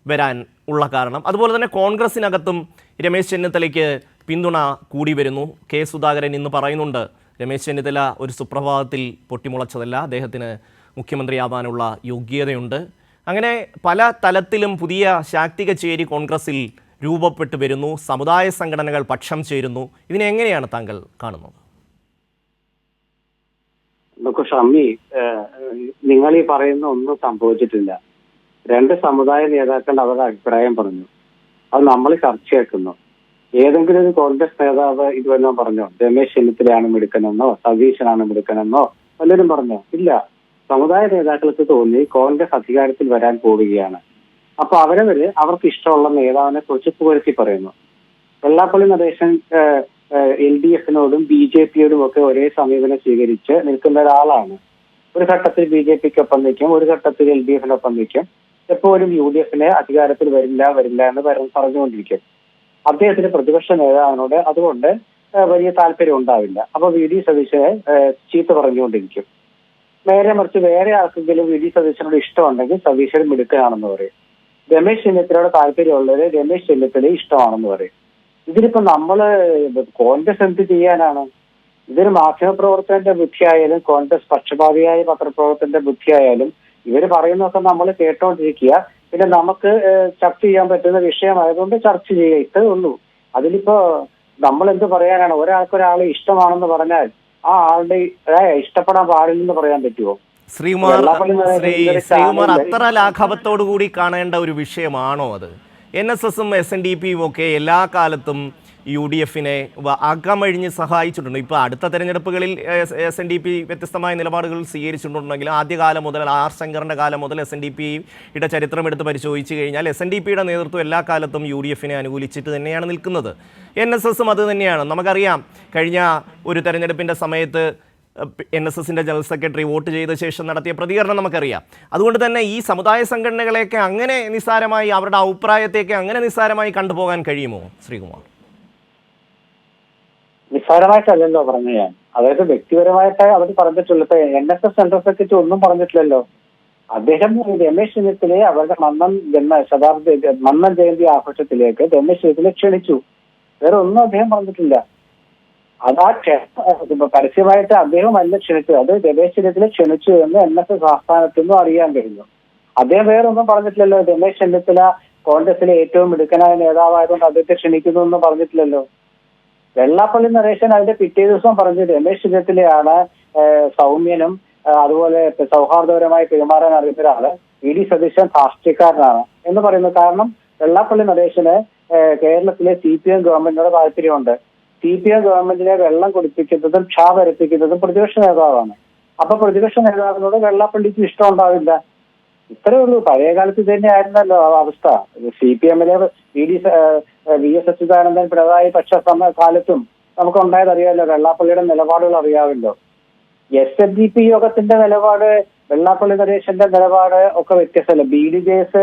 വരാൻ ഉള്ള കാരണം? അതുപോലെ തന്നെ കോൺഗ്രസിനകത്തും രമേശ് ചെന്നിത്തലയ്ക്ക് പിന്തുണ കൂടി വരുന്നു. കെ സുധാകരൻ ഇന്ന് പറയുന്നുണ്ട് രമേശ് ചെന്നിത്തല ഒരു സുപ്രഭാതത്തിൽ പൊട്ടിമുളച്ചതല്ല, അദ്ദേഹത്തിന് മുഖ്യമന്ത്രിയാവാനുള്ള യോഗ്യതയുണ്ട്. അങ്ങനെ പല തലത്തിലും പുതിയ ശാക്തിക ചേരി കോൺഗ്രസിൽ രൂപപ്പെട്ടു വരുന്നു. സമുദായ സംഘടനകൾ പക്ഷം ചേരുന്നു. ഇതിനെങ്ങനെയാണ് താങ്കൾ കാണുന്നത്? ഷമ്മി, നിങ്ങൾ ഈ പറയുന്ന ഒന്നും സംഭവിച്ചിട്ടില്ല. 2 സമുദായ നേതാക്കൾ അവരുടെ അഭിപ്രായം പറഞ്ഞു, അത് നമ്മൾ ചർച്ചയാക്കുന്നു. ഏതെങ്കിലും ഒരു കോൺഗ്രസ് നേതാവ് ഇത് വല്ലതും പറഞ്ഞോ? രമേശ് ചെന്നിത്തലയാണ് മിടുക്കനെന്നോ സതീശനാണ് മിടുക്കനെന്നോ വല്ലവരും പറഞ്ഞോ? ഇല്ല. സമുദായ നേതാക്കൾക്ക് തോന്നി കോൺഗ്രസ് അധികാരത്തിൽ വരാൻ പോവുകയാണ്. അപ്പൊ അവർക്ക് ഇഷ്ടമുള്ള നേതാവിനെ കുറിച്ച് പുകഴ്ത്തി പറയുന്നു. വെള്ളാപ്പള്ളി നടേശൻ LDFിനോടും BJPയോടും ഒക്കെ ഒരേ സമീപനം സ്വീകരിച്ച് നിൽക്കുന്ന ഒരാളാണ്. ഒരു ഘട്ടത്തിൽ BJPക്കൊപ്പം നിൽക്കും, ഒരു ഘട്ടത്തിൽ LDFിനൊപ്പം നിൽക്കും. എപ്പോഴും UDFിനെ അധികാരത്തിൽ വരില്ല എന്ന് പറഞ്ഞുകൊണ്ടിരിക്കും. അദ്ദേഹത്തിന് പ്രതിപക്ഷ നേതാവിനോട് അതുകൊണ്ട് വലിയ താല്പര്യം ഉണ്ടാവില്ല. അപ്പൊ VD സതീശനെ ചീത്ത പറഞ്ഞുകൊണ്ടിരിക്കും. നേരെ മറിച്ച് വേറെ ആർക്കെങ്കിലും VD സതീശനോട് ഇഷ്ടമുണ്ടെങ്കിൽ സതീശൻ മിടുക്കനാണെന്ന് പറയും. രമേശ് ചെന്നിത്തലയോട് താല്പര്യമുള്ളവര് രമേശ് ചെന്നിത്തല ഇഷ്ടമാണെന്ന് പറയും. ഇതിലിപ്പോ നമ്മള് കോൺഗ്രസ് എന്ത് ചെയ്യാനാണ്? ഇതൊരു മാധ്യമപ്രവർത്തകന്റെ ബുദ്ധിയായാലും കോൺഗ്രസ് പക്ഷപാതിയായ പത്രപ്രവർത്തകന്റെ ബുദ്ധിയായാലും ഇവര് പറയുന്നതൊക്കെ നമ്മൾ കേട്ടോണ്ടിരിക്കുക. പിന്നെ നമുക്ക് ചർച്ച ചെയ്യാൻ പറ്റുന്ന വിഷയമായതുകൊണ്ട് ചർച്ച ചെയ്യുക, ഇത്രേ ഉള്ളൂ. അതിലിപ്പോ നമ്മൾ എന്ത് പറയാനാണ്? ഒരാൾക്കൊരാളെ ഇഷ്ടമാണെന്ന് പറഞ്ഞാൽ ആ ആളുടെ ഇഷ്ടപ്പെടാൻ പാടില്ലെന്ന് പറയാൻ പറ്റുമോ? ശ്രീകുമാർ അത്ര ലാഘവത്തോടു കൂടി കാണേണ്ട ഒരു വിഷയമാണോ അത്? NSSും SNDPയും ഒക്കെ എല്ലാ കാലത്തും UDFിനെ അകമഴിഞ്ഞ് സഹായിച്ചിട്ടുണ്ട്. ഇപ്പോൾ അടുത്ത തെരഞ്ഞെടുപ്പുകളിൽ SNDP വ്യത്യസ്തമായ നിലപാടുകൾ സ്വീകരിച്ചിട്ടുണ്ടെങ്കിലും ആദ്യകാലം മുതൽ R ശങ്കറിൻ്റെ കാലം മുതൽ SNDPയുടെ ചരിത്രം എടുത്ത് പരിശോധിച്ച് കഴിഞ്ഞാൽ SNDPയുടെ നേതൃത്വം എല്ലാ കാലത്തും UDFിനെ അനുകൂലിച്ചിട്ട് തന്നെയാണ് നിൽക്കുന്നത്. NSSും അത് തന്നെയാണ്. നമുക്കറിയാം, കഴിഞ്ഞ ഒരു തെരഞ്ഞെടുപ്പിൻ്റെ സമയത്ത് NSSൻ്റെ ജനറൽ സെക്രട്ടറി വോട്ട് ചെയ്ത ശേഷം നടത്തിയ പ്രതികരണം നമുക്കറിയാം. അതുകൊണ്ട് തന്നെ ഈ സമുദായ സംഘടനകളെയൊക്കെ അങ്ങനെ നിസ്സാരമായി, അവരുടെ അഭിപ്രായത്തെയൊക്കെ അങ്ങനെ നിസ്സാരമായി കണ്ടുപോകാൻ കഴിയുമോ ശ്രീകുമാർ? നിസ്സാരമായിട്ടല്ലല്ലോ പറഞ്ഞു ഞാൻ. അതായത് വ്യക്തിപരമായിട്ട് അവർ പറഞ്ഞിട്ടുള്ളൂ. ഇപ്പൊ NSS സെൻട്രൽ സെക്രട്ടറി ഒന്നും പറഞ്ഞിട്ടില്ലല്ലോ. അദ്ദേഹം രമേശ് ചെന്നിത്തലയെ അവരുടെ മന്നം ജയന്തി ആഘോഷത്തിലേക്ക് രമേശ് ചെന്നിത്തല ക്ഷണിച്ചു. വേറെ ഒന്നും അദ്ദേഹം പറഞ്ഞിട്ടില്ല. അതാ പരസ്യമായിട്ട് അദ്ദേഹം അല്ല ക്ഷണിച്ചത്, അത് രമേശ് ചെന്നിത്തല ക്ഷണിച്ചു എന്ന് NSS ആസ്ഥാനത്തു നിന്നും അറിയാൻ കഴിഞ്ഞു. അദ്ദേഹം വേറെ ഒന്നും പറഞ്ഞിട്ടില്ലല്ലോ. രമേശ് ചെന്നിത്തല കോൺഗ്രസിലെ ഏറ്റവും മിടുക്കനായ നേതാവായതുകൊണ്ട് അദ്ദേഹത്തെ ക്ഷണിക്കുന്നു എന്നും പറഞ്ഞിട്ടില്ലല്ലോ. വെള്ളാപ്പള്ളി നടേശൻ അതിന്റെ പിറ്റേ ദിവസം പറഞ്ഞത് രമേശ് ചെന്നിത്തലയാണ് സൗമ്യനും അതുപോലെ സൗഹാർദ്ദപരമായി പെരുമാറാൻ അറിയുന്ന ഒരാള്, VD സതീശൻ രാഷ്ട്രീയക്കാരനാണ് എന്ന് പറയുന്നു. കാരണം വെള്ളാപ്പള്ളി നടേശന് കേരളത്തിലെ CPM ഗവൺമെന്റിനോട് താല്പര്യമുണ്ട്. CPM ഗവൺമെന്റിനെ വെള്ളം കുടിപ്പിക്കുന്നതും ക്ഷാ വരപ്പിക്കുന്നതും പ്രതിപക്ഷ നേതാവാണ്. അപ്പൊ പ്രതിപക്ഷ നേതാവിനോട് വെള്ളാപ്പള്ളിക്ക് ഇഷ്ടം ഉണ്ടാവില്ല. ഇത്രയേ ഉള്ളൂ. പഴയ കാലത്ത് തന്നെ ആയിരുന്നല്ലോ അവസ്ഥ. CPMലെ VS അച്യുതാനന്ദൻ പിണറായി പക്ഷ കാലത്തും നമുക്ക് ഉണ്ടായത് അറിയാമല്ലോ. വെള്ളാപ്പള്ളിയുടെ നിലപാടുകൾ അറിയാമല്ലോ. SNDP യോഗത്തിന്റെ നിലപാട്, വെള്ളാപ്പള്ളി നടേശന്റെ നിലപാട് ഒക്കെ വ്യത്യസ്തമല്ല. BDJS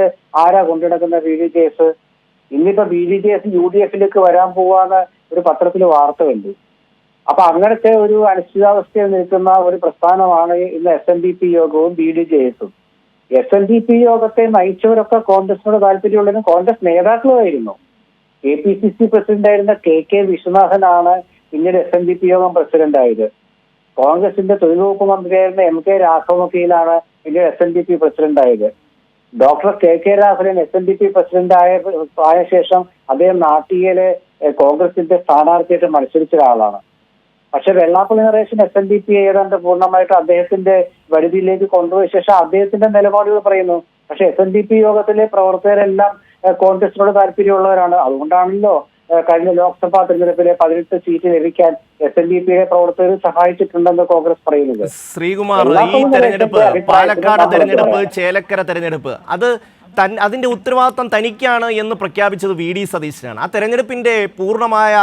ആരാ കൊണ്ടുനടക്കുന്ന BDJS? ഇന്നിപ്പോ BDJS UDFിലേക്ക് വരാൻ പോവാന്ന് ഒരു പത്രത്തിൽ വാർത്ത കണ്ടു. അപ്പൊ അങ്ങനത്തെ ഒരു അനിശ്ചിതാവസ്ഥയിൽ നിൽക്കുന്ന ഒരു പ്രസ്ഥാനമാണ് ഇന്ന് SNDP യോഗവും BDJSും. SNDP യോഗത്തെ നയിച്ചവരൊക്കെ കോൺഗ്രസിനോട് താല്പര്യമുള്ളതും കോൺഗ്രസ് നേതാക്കളുമായിരുന്നു. KPCC പ്രസിഡന്റ് ആയിരുന്ന KK വിശ്വനാഥനാണ് പിന്നീട് SNDP യോഗം പ്രസിഡന്റായത്. കോൺഗ്രസിന്റെ തൊഴിൽ വകുപ്പ് മന്ത്രിയായിരുന്ന MK രാഘവമൊക്കെയിലാണ് പിന്നീട് SNDP പ്രസിഡന്റായത്. Doctor KK Raghavan SNDP president ആയ ശേഷം അദ്ദേഹം നാട്ടികയിലെ കോൺഗ്രസിന്റെ സ്ഥാനാർത്ഥിയായിട്ട് മത്സരിച്ച ഒരാളാണ്. പക്ഷെ വെള്ളാപ്പള്ളി നടേശൻ SNDP ഏതാണ്ട് പൂർണ്ണമായിട്ട് അദ്ദേഹത്തിന്റെ പരിധിയിലേക്ക് കൊണ്ടുപോയ ശേഷം അദ്ദേഹത്തിന്റെ നിലപാടുകൾ പറയുന്നു. പക്ഷെ SNDP യോഗത്തിലെ പ്രവർത്തകരെല്ലാം കോൺഗ്രസിനോട് താല്പര്യമുള്ളവരാണ്. അതുകൊണ്ടാണല്ലോ കഴിഞ്ഞ ലോക്സഭാ തെരഞ്ഞെടുപ്പിലെ 18 സീറ്റ് ലഭിക്കാൻ SNDPയുടെ പ്രവർത്തകർ സഹായിച്ചിട്ടുണ്ടെന്ന് കോൺഗ്രസ് പറയുന്നത്. ശ്രീകുമാർ, ഈ തെരഞ്ഞെടുപ്പ്, പാലക്കാട് തെരഞ്ഞെടുപ്പ്, ചേലക്കര തെരഞ്ഞെടുപ്പ്, അതിന്റെ ഉത്തരവാദിത്തം തനിക്കാണ് എന്ന് പ്രഖ്യാപിച്ചത് VD സതീശനാണ്. ആ തെരഞ്ഞെടുപ്പിന്റെ പൂർണ്ണമായ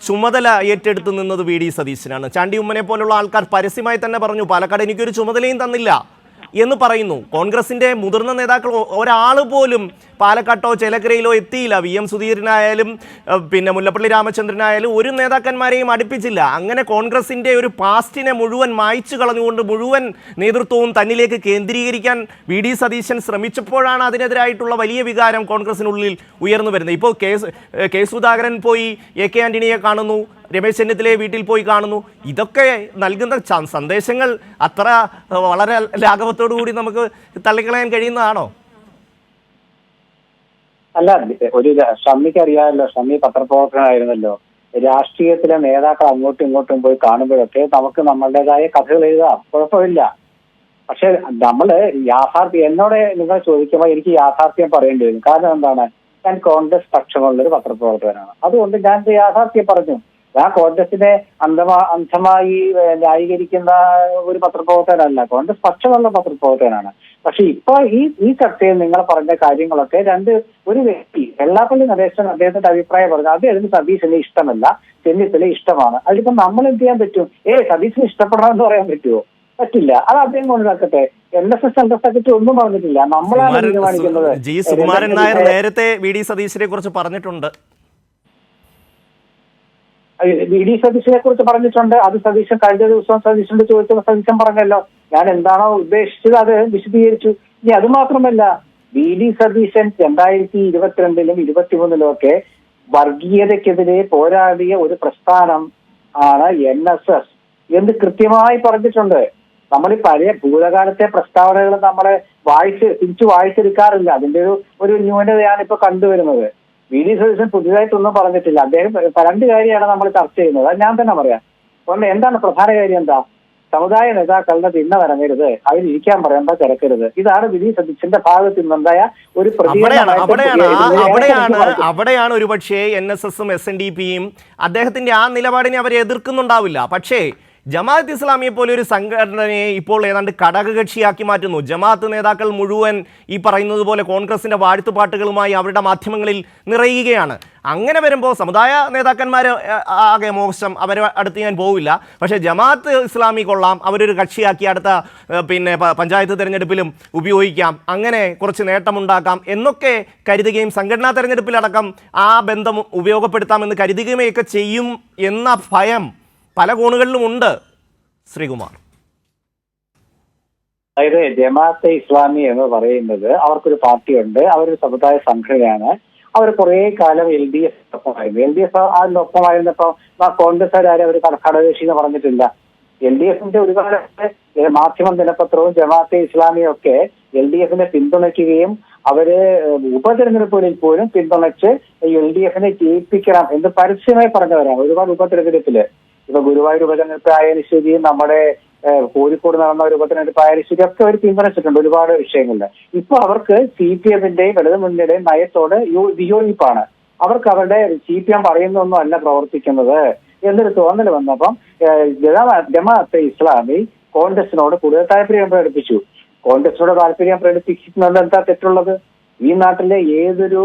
ചുമതല ഏറ്റെടുത്ത് നിന്നത് VD സതീശനാണ്. ചാണ്ടി ഉമ്മനെ പോലുള്ള ആൾക്കാർ പരസ്യമായി തന്നെ പറഞ്ഞു, പാലക്കാട് എനിക്കൊരു ചുമതലയും തന്നില്ല എന്ന് പറയുന്നു. കോൺഗ്രസിന്റെ മുതിർന്ന നേതാക്കൾ ഒരാൾ പോലും പാലക്കാട്ടോ ചേലക്കരയിലോ എത്തിയില്ല. VM സുധീരനായാലും പിന്നെ മുല്ലപ്പള്ളി രാമചന്ദ്രനായാലും ഒരു നേതാക്കന്മാരെയും അടുപ്പിച്ചില്ല. അങ്ങനെ കോൺഗ്രസിന്റെ ഒരു പാസ്റ്റിനെ മുഴുവൻ മായ്ച്ചു കളഞ്ഞുകൊണ്ട് മുഴുവൻ നേതൃത്വവും തന്നിലേക്ക് കേന്ദ്രീകരിക്കാൻ VD സതീശൻ ശ്രമിച്ചപ്പോഴാണ് അതിനെതിരായിട്ടുള്ള വലിയ വികാരം കോൺഗ്രസിനുള്ളിൽ ഉയർന്നു വരുന്നത്. ഇപ്പോൾ കെ സുധാകരൻ പോയി AK ആന്റണിയെ കാണുന്നു, രമേശ് ചെന്നിത്തലയെ വീട്ടിൽ പോയി കാണുന്നു. ഇതൊക്കെ നൽകുന്ന സന്ദേശങ്ങൾ അത്ര വളരെ ലാഘവത്തോടു കൂടി നമുക്ക് തള്ളിക്കളയാൻ കഴിയുന്നതാണോ? അല്ല, ഒരു ഷമ്മിക്ക് അറിയാമല്ലോ, ഷമ്മി പത്രപ്രവർത്തകനായിരുന്നല്ലോ. രാഷ്ട്രീയത്തിലെ നേതാക്കൾ അങ്ങോട്ടും ഇങ്ങോട്ടും പോയി കാണുമ്പോഴൊക്കെ നമുക്ക് നമ്മളുടേതായ കഥകൾ എഴുതാം, കുഴപ്പമില്ല. പക്ഷെ നമ്മള് എന്നോട് നിങ്ങൾ ചോദിക്കുമ്പോൾ എനിക്ക് യാഥാർത്ഥ്യം പറയേണ്ടി വരും. കാരണം എന്താണ്, ഞാൻ കോൺഗ്രസ് പക്ഷമുള്ളൊരു പത്രപ്രവർത്തകനാണ്. അതുകൊണ്ട് ഞാൻ യാഥാർത്ഥ്യം പറഞ്ഞു. ഞാൻ കോൺഗ്രസിനെ അന്ധമായി ന്യായീകരിക്കുന്ന ഒരു പത്രപ്രവർത്തകനല്ല, കോൺഗ്രസ് പക്ഷമുള്ള പത്രപ്രവർത്തകനാണ്. പക്ഷെ ഇപ്പൊ ഈ ചർച്ചയിൽ നിങ്ങൾ പറഞ്ഞ കാര്യങ്ങളൊക്കെ ഒരു വ്യക്തി വെള്ളാപ്പള്ളി നടേശൻ അദ്ദേഹത്തിന്റെ അഭിപ്രായം പറഞ്ഞു. അദ്ദേഹത്തിന് സതീശന് ഇഷ്ടമല്ല, ചെന്നിത്തല ഇഷ്ടമാണ്. അതിലിപ്പോ നമ്മൾ എന്ത് ചെയ്യാൻ പറ്റും? സതീശന് ഇഷ്ടപ്പെടണമെന്ന് പറയാൻ പറ്റുമോ? പറ്റില്ല. അത് അദ്ദേഹം കൊണ്ടാക്കട്ടെ. NSS സെൻട്രൽ സെക്രട്ടറി ഒന്നും പറഞ്ഞിട്ടില്ല, നമ്മളാണ് തീരുമാനിക്കുന്നത്. സുകുമാരൻ നായർ നേരത്തെ VD സതീശനെ കുറിച്ച് പറഞ്ഞിട്ടുണ്ട്. VD സതീശനെ കുറിച്ച് പറഞ്ഞിട്ടുണ്ട്. അത് സതീശൻ കഴിഞ്ഞ ദിവസം സതീശനോട് ചോദിച്ചപ്പോൾ സതീശൻ പറഞ്ഞല്ലോ, ഞാൻ എന്താണോ ഉദ്ദേശിച്ചത് അത് വിശദീകരിച്ചു. ഇനി അത് മാത്രമല്ല, VD സതീശൻ 2022-ലും 2023-ലും ഒക്കെ വർഗീയതയ്ക്കെതിരെ പോരാടിയ ഒരു പ്രസ്ഥാനം ആണ് NSS എന്ന് കൃത്യമായി പറഞ്ഞിട്ടുണ്ട്. നമ്മൾ ഈ പഴയ ഭൂതകാലത്തെ പ്രസ്താവനകൾ നമ്മളെ തിരിച്ചു വായിച്ചെടുക്കാറില്ല. അതിന്റെ ഒരു ന്യൂനതയാണ് ഇപ്പൊ കണ്ടുവരുന്നത്. VD സതീശൻ പുതിയതായിട്ടൊന്നും പറഞ്ഞിട്ടില്ല. അദ്ദേഹം രണ്ട് കാര്യമാണ് നമ്മൾ ചർച്ച ചെയ്യുന്നത്. അത് ഞാൻ തന്നെ പറയാം. അതുകൊണ്ട് എന്താണ് പ്രധാന കാര്യം? എന്താ, സമുദായ നേതാക്കളുടെ തിണ്ണനിറങ്ങരുത്, അതിലിരിക്കാൻ പറയണ്ട, തിരക്കരുത്. ഇതാണ് VD സതീശന്റെ ഭാഗത്ത് നിന്നുണ്ടായ ഒരു അവിടെയാണ് ഒരുപക്ഷേ NSSും SNDPയും അദ്ദേഹത്തിന്റെ ആ നിലപാടിനെ അവരെ എതിർക്കുന്നുണ്ടാവില്ല. പക്ഷേ ജമാഅത്ത് ഇസ്ലാമിയെ പോലെ ഒരു സംഘടനയെ ഇപ്പോൾ ഏതാണ്ട് ഘടകകക്ഷിയാക്കി മാറ്റുന്നു. ജമാഅത്ത് നേതാക്കൾ മുഴുവൻ ഈ പറയുന്നത് പോലെ കോൺഗ്രസിന്റെ വാഴ്ത്തുപാട്ടുകളുമായി അവരുടെ മാധ്യമങ്ങളിൽ നിറയുകയാണ്. അങ്ങനെ വരുമ്പോൾ സമുദായ നേതാക്കന്മാർ ആകെ മോശം, അവരെ അടുത്ത് ഞാൻ പോവില്ല. പക്ഷേ ജമാഅത്ത് ഇസ്ലാമി കൊള്ളാം, അവരൊരു കക്ഷിയാക്കി അടുത്ത പഞ്ചായത്ത് തിരഞ്ഞെടുപ്പിലും ഉപയോഗിക്കാം, അങ്ങനെ കുറച്ച് നേട്ടമുണ്ടാക്കാം എന്നൊക്കെ കരുതുകയും സംഘടനാ തെരഞ്ഞെടുപ്പിലടക്കം ആ ബന്ധം ഉപയോഗപ്പെടുത്താമെന്ന് കരുതുകയുമൊക്കെ ചെയ്യും എന്ന ഭയം പല കോണുകളിലും ഉണ്ട്. ശ്രീകുമാർ, അതായത് ജമാഅത്തെ ഇസ്ലാമി എന്ന് പറയുന്നത് അവർക്കൊരു പാർട്ടിയുണ്ട്, അവരൊരു സമുദായ സംഘടനയാണ്. അവർ കുറെ കാലം LDF അതിനൊപ്പമായിരുന്നപ്പോ കോൺഗ്രസ്സുകാരും അവർ ഘടകകക്ഷി എന്ന് പറഞ്ഞിട്ടില്ല. LDFന്റെ ഒരു കാലത്ത് മാധ്യമ ദിനപത്രവും ജമാഅത്തെ ഇസ്ലാമിയും ഒക്കെ LDFനെ പിന്തുണയ്ക്കുകയും അവര് ഉപതെരഞ്ഞെടുപ്പുകളിൽ പോലും പിന്തുണച്ച് LDFനെ ജയിപ്പിക്കണം എന്ന് പരസ്യമായി പറഞ്ഞവരാണ്. ഒരുപാട് ഉപതെരഞ്ഞെടുപ്പില്, ഇപ്പൊ ഗുരുവായൂർ ഉപതെരഞ്ഞെടുപ്പ് ആയാലും ശരി, നമ്മുടെ കോഴിക്കോട് നടന്ന ഒരു ഉപതെരഞ്ഞെടുപ്പ് ആയാലും ശരി, ഒക്കെ അവർ പിന്തുണച്ചിട്ടുണ്ട് ഒരുപാട് വിഷയങ്ങളിൽ. ഇപ്പൊ അവർക്ക് CPMന്റെയും ഇടതു മുന്നണിയുടെയും നയത്തോട് വിയോജിപ്പാണ്. അവർക്ക് അവരുടെ CPM പറയുന്നൊന്നും അല്ല പ്രവർത്തിക്കുന്നത് എന്നൊരു തോന്നൽ വന്നപ്പം ജമാഅത്തെ ഇസ്ലാമി കോൺഗ്രസിനോട് കൂടുതൽ താല്പര്യം പ്രകടിപ്പിച്ചു. കോൺഗ്രസിനോട് താല്പര്യം പ്രകടിപ്പിക്കുന്നത് എന്താ തെറ്റുള്ളത്? ഈ നാട്ടിലെ ഏതൊരു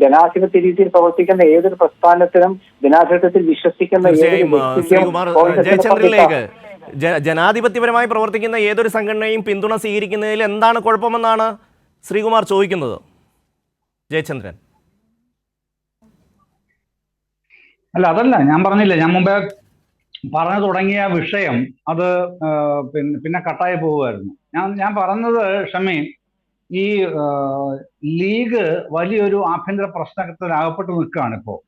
ജനാധിപത്യ രീതിയിൽ പ്രവർത്തിക്കുന്ന ഏതൊരു പ്രസ്ഥാനത്തിനും ജനാധിപത്യത്തിൽ വിശ്വസിക്കുന്ന ജനാധിപത്യപരമായി പ്രവർത്തിക്കുന്ന ഏതൊരു സംഘടനയും പിന്തുണ സ്വീകരിക്കുന്നതിൽ എന്താണ് കുഴപ്പമെന്നാണ് ശ്രീകുമാർ ചോദിക്കുന്നത്? ജയചന്ദ്രൻ, അല്ല അതല്ല, ഞാൻ പറഞ്ഞില്ല, ഞാൻ മുമ്പേ പറഞ്ഞു തുടങ്ങിയ വിഷയം അത് പിന്നെ കട്ടായി പോവുമായിരുന്നു. ഞാൻ പറഞ്ഞത് ഷമി, ഈ ലീഗ് വലിയൊരു ആഭ്യന്തര പ്രശ്നത്തിൽ അകപ്പെട്ട് നിൽക്കുകയാണ് ഇപ്പോൾ.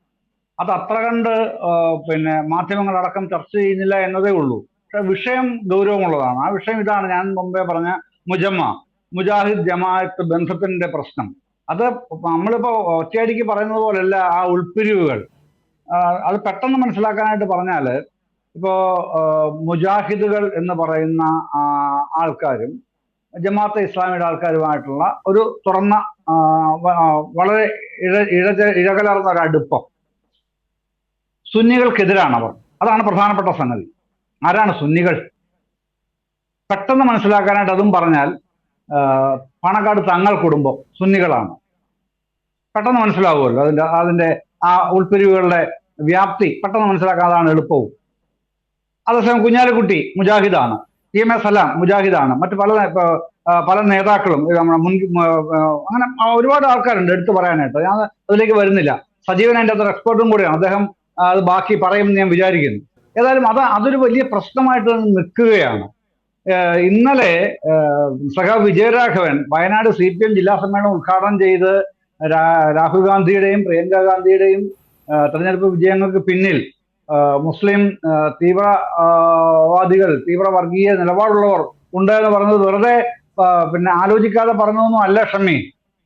അത് അത്ര കണ്ട് മാധ്യമങ്ങളടക്കം ചർച്ച ചെയ്യുന്നില്ല എന്നതേ ഉള്ളൂ. പക്ഷെ വിഷയം ഗൗരവമുള്ളതാണ്. ആ വിഷയം ഇതാണ്, ഞാൻ മുമ്പേ പറഞ്ഞ മുജാഹിദ് ജമാഅത്ത് ബന്ധത്തിന്റെ പ്രശ്നം. അത് നമ്മളിപ്പോ ഒറ്റയടിക്ക് പറയുന്നത് പോലെയല്ല ആ ഉൾപ്പിരിവുകൾ. അത് പെട്ടെന്ന് മനസ്സിലാക്കാനായിട്ട് പറഞ്ഞാല്, ഇപ്പോ മുജാഹിദുകൾ എന്ന് പറയുന്ന ആൾക്കാരും ജമാഅത്തെ ഇസ്ലാമിയുടെ ആൾക്കാരുമായിട്ടുള്ള ഒരു തുറന്ന വളരെ ഇഴകലർന്ന ഒരു അടുപ്പം സുന്നികൾക്കെതിരാണ് അവർ. അതാണ് പ്രധാനപ്പെട്ട സംഗതി. ആരാണ് സുന്നികൾ? പെട്ടെന്ന് മനസ്സിലാക്കാനായിട്ട് അതും പറഞ്ഞാൽ പാണക്കാട് തങ്ങൾ കുടുംബം സുന്നികളാണ്. പെട്ടെന്ന് മനസ്സിലാവുമല്ലോ അതിന്റെ ആ ഉൾപ്പിരിവുകളുടെ വ്യാപ്തി പെട്ടെന്ന് മനസ്സിലാക്കാൻ അതാണ് എളുപ്പവും. അതേസമയം കുഞ്ഞാലിക്കുട്ടി മുജാഹിദാണ്, TM സലാം മുജാഹിദാണ്, മറ്റു പല നേതാക്കളും അങ്ങനെ ഒരുപാട് ആൾക്കാരുണ്ട് എടുത്തു പറയാനായിട്ട്. ഞാൻ അതിലേക്ക് വരുന്നില്ല. സജീവൻ അതിൻ്റെ അത്ര എക്സ്പേർട്ടും കൂടിയാണ്. അദ്ദേഹം അത് ബാക്കി പറയുമെന്ന് ഞാൻ വിചാരിക്കുന്നു. ഏതായാലും അതൊരു വലിയ പ്രശ്നമായിട്ട് നിൽക്കുകയാണ്. ഇന്നലെ സഖാവ് വിജയരാഘവൻ വയനാട് CPM ജില്ലാ സമ്മേളനം ഉദ്ഘാടനം ചെയ്ത് രാഹുൽ ഗാന്ധിയുടെയും പ്രിയങ്ക ഗാന്ധിയുടെയും തെരഞ്ഞെടുപ്പ് വിജയങ്ങൾക്ക് പിന്നിൽ മുസ്ലിം തീവ്രവാദികൾ, തീവ്ര വർഗീയ നിലപാടുള്ളവർ ഉണ്ട് എന്ന് പറഞ്ഞത് വെറുതെ ആലോചിക്കാതെ പറഞ്ഞതൊന്നും അല്ല ഷമ്മി.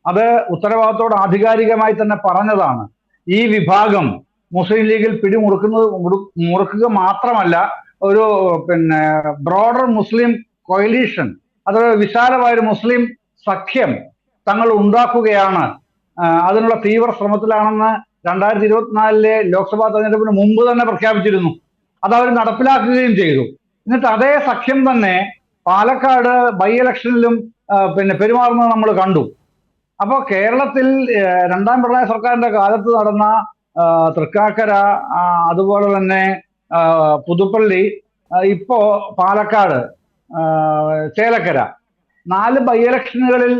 അത് ഉത്തരവാദിത്തോട് ആധികാരികമായി തന്നെ പറഞ്ഞതാണ്. ഈ വിഭാഗം മുസ്ലിം ലീഗിൽ മുറുക്കുക മാത്രമല്ല, ഒരു ബ്രോഡർ മുസ്ലിം കൊയലീഷൻ, അതൊരു വിശാലമായൊരു മുസ്ലിം സഖ്യം തങ്ങൾ ഉണ്ടാക്കുകയാണ്, അതിനുള്ള തീവ്ര ശ്രമത്തിലാണെന്ന് 2024 ലോക്സഭാ തെരഞ്ഞെടുപ്പിന് മുമ്പ് തന്നെ പ്രഖ്യാപിച്ചിരുന്നു. അത് അവർ നടപ്പിലാക്കുകയും ചെയ്തു. എന്നിട്ട് അതേ സഖ്യം തന്നെ പാലക്കാട് ബൈ ഇലക്ഷനിലും പെരുമാറുന്നത് നമ്മൾ കണ്ടു. അപ്പോൾ കേരളത്തിൽ രണ്ടാം പിണറായി സർക്കാരിന്റെ കാലത്ത് നടന്ന തൃക്കാക്കര, അതുപോലെ തന്നെ പുതുപ്പള്ളി, ഇപ്പോ പാലക്കാട്, ചേലക്കര, 4 ബൈ ഇലക്ഷനുകളിൽ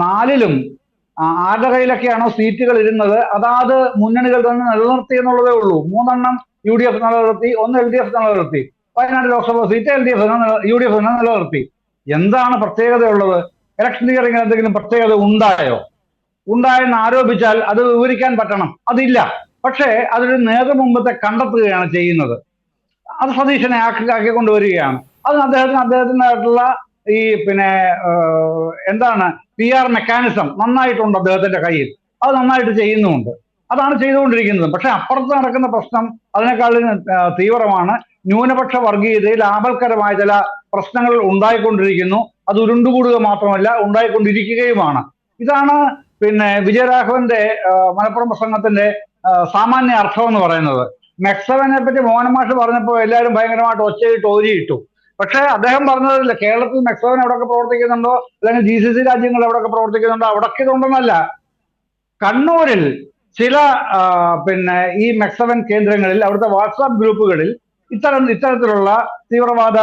4ലും ആരുടെ കയ്യിലൊക്കെയാണോ സീറ്റുകൾ ഇരുന്നത് അതാത് മുന്നണികൾ തന്നെ നിലനിർത്തി എന്നുള്ളതേ ഉള്ളൂ. 3 UDF നിലനിർത്തി, 1 LDF നിലനിർത്തി. വയനാട് ലോക്സഭാ സീറ്റ് UDF നിലനിർത്തി. എന്താണ് പ്രത്യേകതയുള്ളത്? ഇലക്ഷൻ ഇയറിംഗിൽ എന്തെങ്കിലും പ്രത്യേകത ഉണ്ടായെന്ന് ആരോപിച്ചാൽ അത് വിവരിക്കാൻ പറ്റണം. അതില്ല. പക്ഷേ അതൊരു നേതൃമുമ്പത്തെ കണ്ടെത്തുകയാണ് ചെയ്യുന്നത്. അത് സതീശനെ ആക്കിക്കൊണ്ടുവരികയാണ്. അത് അദ്ദേഹത്തിനായിട്ടുള്ള ഈ PR മെക്കാനിസം നന്നായിട്ടുണ്ട് അദ്ദേഹത്തിന്റെ കയ്യിൽ. അത് നന്നായിട്ട് ചെയ്യുന്നുമുണ്ട്. അതാണ് ചെയ്തുകൊണ്ടിരിക്കുന്നത്. പക്ഷെ അപ്പുറത്ത് നടക്കുന്ന പ്രശ്നം അതിനേക്കാളും തീവ്രമാണ്. ന്യൂനപക്ഷ വർഗീയതയിൽ ആപൽക്കരമായ ചില പ്രശ്നങ്ങൾ ഉണ്ടായിക്കൊണ്ടിരിക്കുന്നു. അത് ഉരുണ്ടുകൂടുക മാത്രമല്ല, ഉണ്ടായിക്കൊണ്ടിരിക്കുകയുമാണ്. ഇതാണ് വിജയരാഘവന്റെ മലപ്പുറം പ്രസംഗത്തിന്റെ സാമാന്യ അർത്ഥം എന്ന് പറയുന്നത്. മെക്സവനെ പറ്റി മോഹനമാഷ് പറഞ്ഞപ്പോൾ എല്ലാവരും ഭയങ്കരമായിട്ട് ഒച്ചയിട്ട് ഓരിയിട്ടു. പക്ഷെ അദ്ദേഹം പറഞ്ഞതില്ല, കേരളത്തിൽ മെക്സവൻ എവിടെയൊക്കെ പ്രവർത്തിക്കുന്നുണ്ടോ, അല്ലെങ്കിൽ GCC രാജ്യങ്ങൾ എവിടെയൊക്കെ പ്രവർത്തിക്കുന്നുണ്ടോ അവിടൊക്കെ ഇതുണ്ടെന്നല്ല. കണ്ണൂരിൽ ചില ഈ മെക്സവൻ കേന്ദ്രങ്ങളിൽ, അവിടുത്തെ വാട്സാപ്പ് ഗ്രൂപ്പുകളിൽ ഇത്തരത്തിലുള്ള തീവ്രവാദ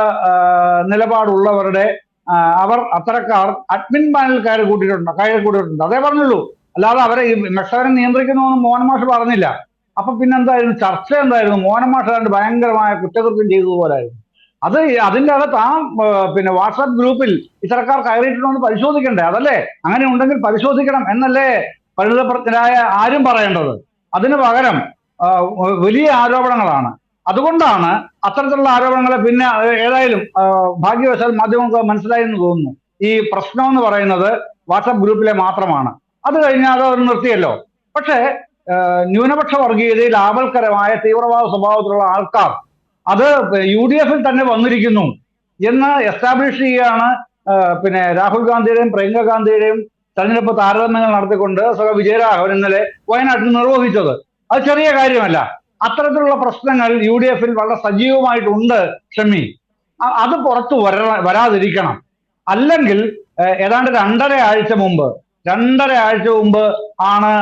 നിലപാടുള്ളവരുടെ അത്തരക്കാർ അഡ്മിൻ പാനൽ കയറി കൂട്ടിയിട്ടുണ്ട്. അതേ പറഞ്ഞുള്ളൂ. അല്ലാതെ അവരെ ഈ മെക്സവനെ നിയന്ത്രിക്കുന്നതൊന്നും മോഹൻമാഷ് പറഞ്ഞില്ല. അപ്പൊ പിന്നെന്തായിരുന്നു ചർച്ച? എന്തായിരുന്നു? മോഹൻമാഷ് കണ്ട് ഭയങ്കരമായ കുറ്റകൃത്യം ചെയ്തതുപോലായിരുന്നു. അതിന്റെ അകത്ത് വാട്സാപ്പ് ഗ്രൂപ്പിൽ ഇത്തരക്കാർ കയറിയിട്ടുണ്ടോ എന്ന് പരിശോധിക്കണ്ടേ? അതല്ലേ? അങ്ങനെ ഉണ്ടെങ്കിൽ പരിശോധിക്കണം എന്നല്ലേ പരിണിതപ്രജ്ഞരായ ആരും പറയേണ്ടത്? അതിന് പകരം വലിയ ആരോപണങ്ങളാണ്. അതുകൊണ്ടാണ് അത്തരത്തിലുള്ള ആരോപണങ്ങളെ ഏതായാലും ഭാഗ്യവശാൽ മാധ്യമങ്ങൾക്ക് മനസ്സിലായി എന്ന് തോന്നുന്നു. ഈ പ്രശ്നം എന്ന് പറയുന്നത് വാട്സാപ്പ് ഗ്രൂപ്പിലെ മാത്രമാണ്. അത് കഴിഞ്ഞാൽ അത് നിർത്തിയല്ലോ. പക്ഷേ ന്യൂനപക്ഷ വർഗീയതയിൽ ആപൽക്കരമായ തീവ്രവാദ സ്വഭാവത്തിലുള്ള ആൾക്കാർ അത് UDFിൽ തന്നെ വന്നിരിക്കുന്നു എന്ന് എസ്റ്റാബ്ലിഷ് ചെയ്യുകയാണ് രാഹുൽ ഗാന്ധിയുടെയും പ്രിയങ്ക ഗാന്ധിയുടെയും തെരഞ്ഞെടുപ്പ് താരതമ്യങ്ങൾ നടത്തിക്കൊണ്ട് വിജയരാഘവൻ ഇന്നലെ വയനാട്ടിൽ നിർവഹിച്ചത്. അത് ചെറിയ കാര്യമല്ല. അത്തരത്തിലുള്ള പ്രശ്നങ്ങൾ UDFിൽ വളരെ സജീവമായിട്ടുണ്ട് ഷമ്മി. അത് പുറത്തു വരാതിരിക്കണം. അല്ലെങ്കിൽ ഏതാണ്ട് 2.5 ആഴ്ച മുമ്പ് ആണ്